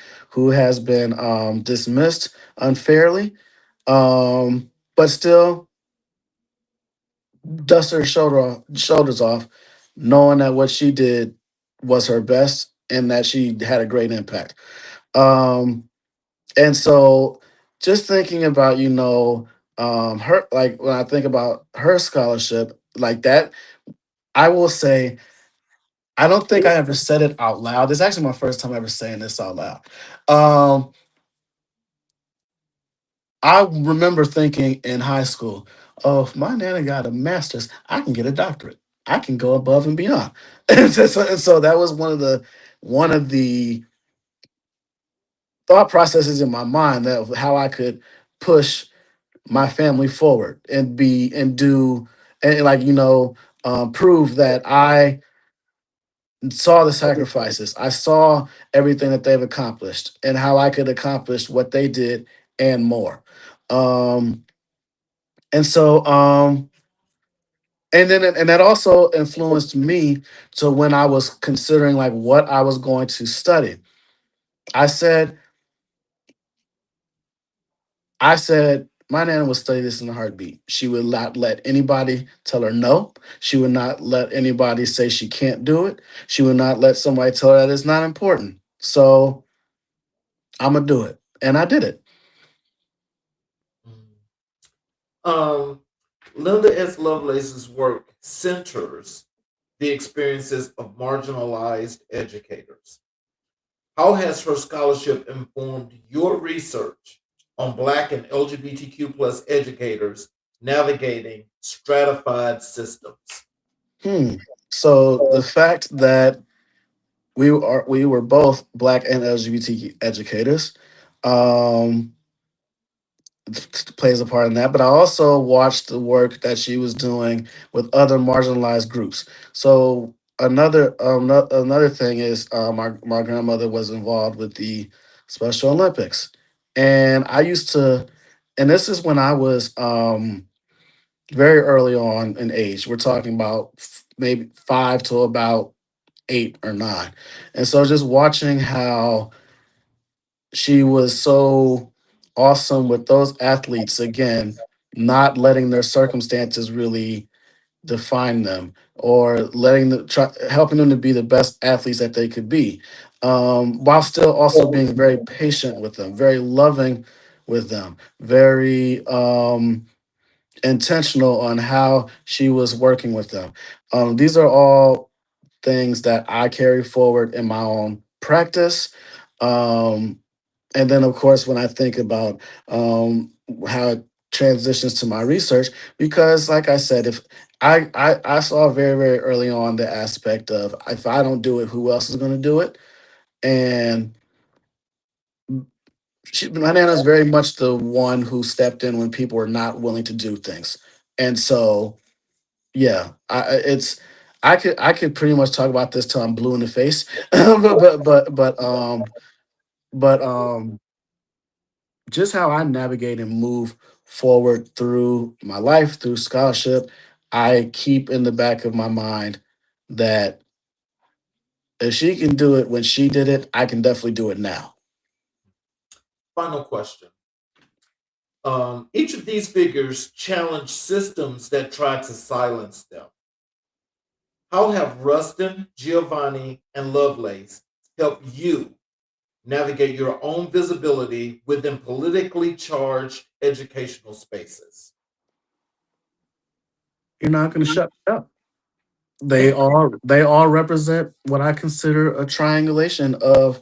dismissed unfairly, but still dust her shoulders off, knowing that what she did was her best and that she had a great impact. Um, and so just thinking about, her, like when I think about her scholarship like that, I will say I don't think I ever said it out loud. This is actually my first time ever saying this out loud. Um, I remember thinking in high school, oh, if my nana got a master's, I can get a doctorate. I can go above and beyond. And so that was one of the thought processes in my mind that of how I could push my family forward and be and do and like prove that I saw the sacrifices. I saw everything that they've accomplished and how I could accomplish what they did and more. Um, and so and that also influenced me to when I was considering like what I was going to study. I said, my nana would study this in a heartbeat. She would not let anybody tell her no. She would not let anybody say she can't do it. She would not let somebody tell her that it's not important. So I'm gonna do it. And I did it. Mm. Um, Linda S. Lovelace's work centers the experiences of marginalized educators. How has her scholarship informed your research on Black and LGBTQ plus educators navigating stratified systems? Hmm. So the fact that we were both black and LGBT educators um, plays a part in that. But I also watched the work that she was doing with other marginalized groups. So Another thing is my grandmother was involved with the Special Olympics, and I used to, and this is when I was very early on in age. We're talking about maybe 5 to about 8 or 9, and so just watching how she was so awesome with those athletes again, not letting their circumstances really define them, or letting them try helping them to be the best athletes that they could be, while still also being very patient with them, very loving with them, very intentional on how she was working with them. These are all things that I carry forward in my own practice. um, and then, of course, when I think about how it transitions to my research, because, like I said, if I saw very, very early on the aspect of, if I don't do it, who else is going to do it? And my Nana's very much the one who stepped in when people were not willing to do things. And so, yeah, I could pretty much talk about this till I'm blue in the face, but just how I navigate and move forward through my life, through scholarship, I keep in the back of my mind that if she can do it when she did it, I can definitely do it now. Final question. Each of these figures challenge systems that try to silence them. How have Rustin, Giovanni, and Lovelace helped you navigate your own visibility within politically charged educational spaces? You're not going to shut me up. They all represent what I consider a triangulation of,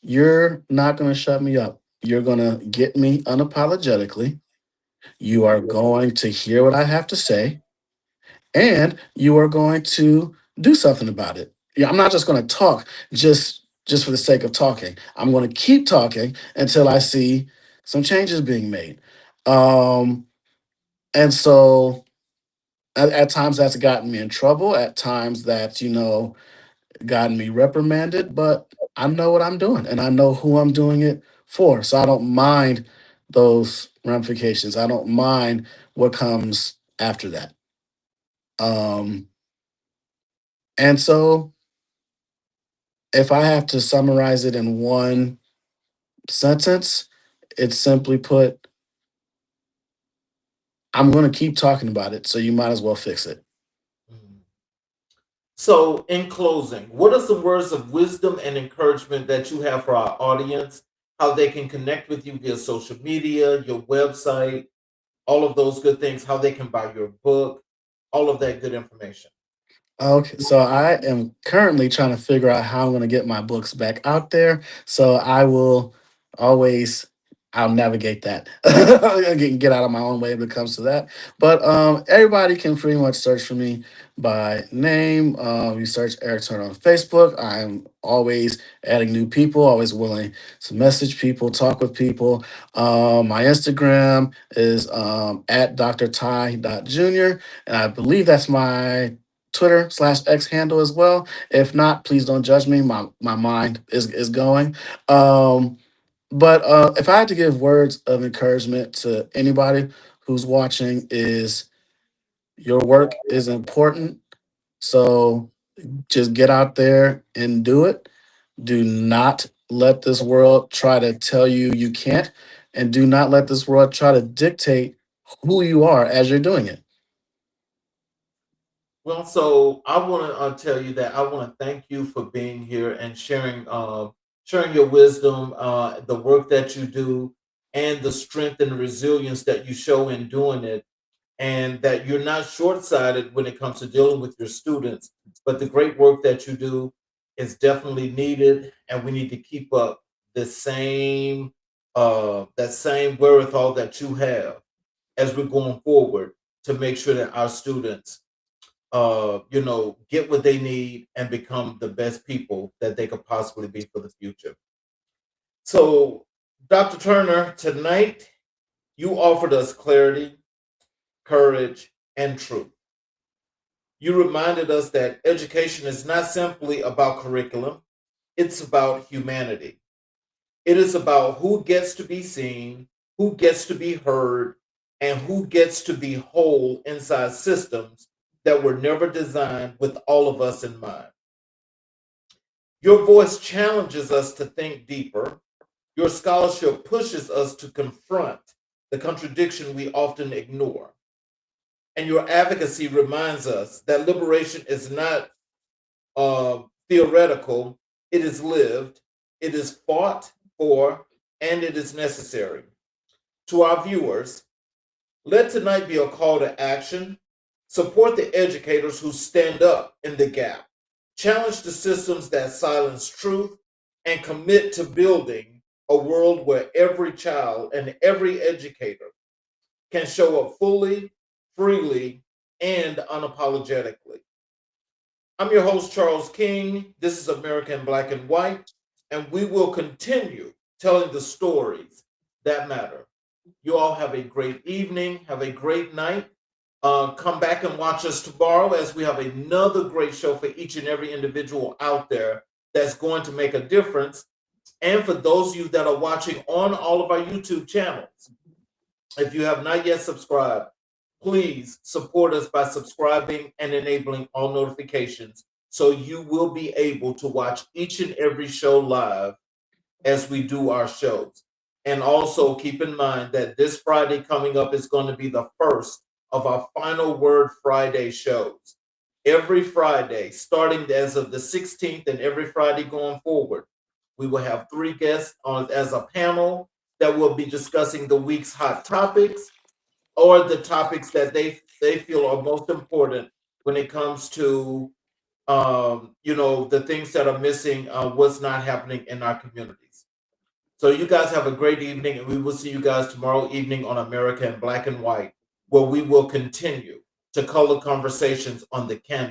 you're not going to shut me up. You're going to get me unapologetically. You are going to hear what I have to say, and you are going to do something about it. Yeah, I'm not just going to talk just for the sake of talking. I'm going to keep talking until I see some changes being made. Um, and so at times that's gotten me in trouble. At times that's gotten me reprimanded. But I know what I'm doing, and I know who I'm doing it for. So I don't mind those ramifications. I don't mind what comes after that. Um, and so if I have to summarize it in one sentence, it's simply put, I'm going to keep talking about it, so you might as well fix it. Mhm. So, in closing, what are some words of wisdom and encouragement that you have for our audience? How they can connect with you via social media, your website, all of those good things, how they can buy your book, all of that good information. Okay, so I am currently trying to figure out how I'm going to get my books back out there. So I will always, I'll navigate that. I can get out of my own way when it comes to that. But everybody can pretty much search for me by name. You search Eric Turner on Facebook. I'm always adding new people, always willing to message people, talk with people. My Instagram is at Dr. Ty Jr., and I believe that's my Twitter/X handle as well. If not, please don't judge me. My mind is going. Um, but if I had to give words of encouragement to anybody who's watching, is your work is important. So just get out there and do it. Do not let this world try to tell you you can't, and do not let this world try to dictate who you are as you're doing it. Well, so I want to tell you that I want to thank you for being here and sharing your wisdom, the work that you do, and the strength and resilience that you show in doing it, and that you're not short sighted when it comes to dealing with your students. But the great work that you do is definitely needed, and we need to keep up the same that same wherewithal that you have as we're going forward to make sure that our students get what they need and become the best people that they could possibly be for the future. So, Dr. Turner, tonight you offered us clarity, courage, and truth. You reminded us that education is not simply about curriculum, it's about humanity. It is about who gets to be seen, who gets to be heard, and who gets to be whole inside systems that were never designed with all of us in mind. Your voice challenges us to think deeper. Your scholarship pushes us to confront the contradiction we often ignore. And your advocacy reminds us that liberation is not theoretical, it is lived, it is fought for, and it is necessary. To our viewers, let tonight be a call to action. Support the educators who stand up in the gap, challenge the systems that silence truth, and commit to building a world where every child and every educator can show up fully, freely, and unapologetically. I'm your host, Charles King. This is American Black and White, and we will continue telling the stories that matter. You all have a great evening, have a great night. Come back and watch us tomorrow as we have another great show for each and every individual out there that's going to make a difference. And for those of you that are watching on all of our YouTube channels, if you have not yet subscribed, please support us by subscribing and enabling all notifications so you will be able to watch each and every show live as we do our shows. And also keep in mind that this Friday coming up is going to be the first of our Final Word Friday shows. Every Friday, starting as of the 16th and every Friday going forward, we will have 3 guests on as a panel that will be discussing the week's hot topics or the topics that they feel are most important when it comes to the things that are missing, what's not happening in our communities. So you guys have a great evening, and we will see you guys tomorrow evening on America in Black and White, where we will continue to color conversations on the canvas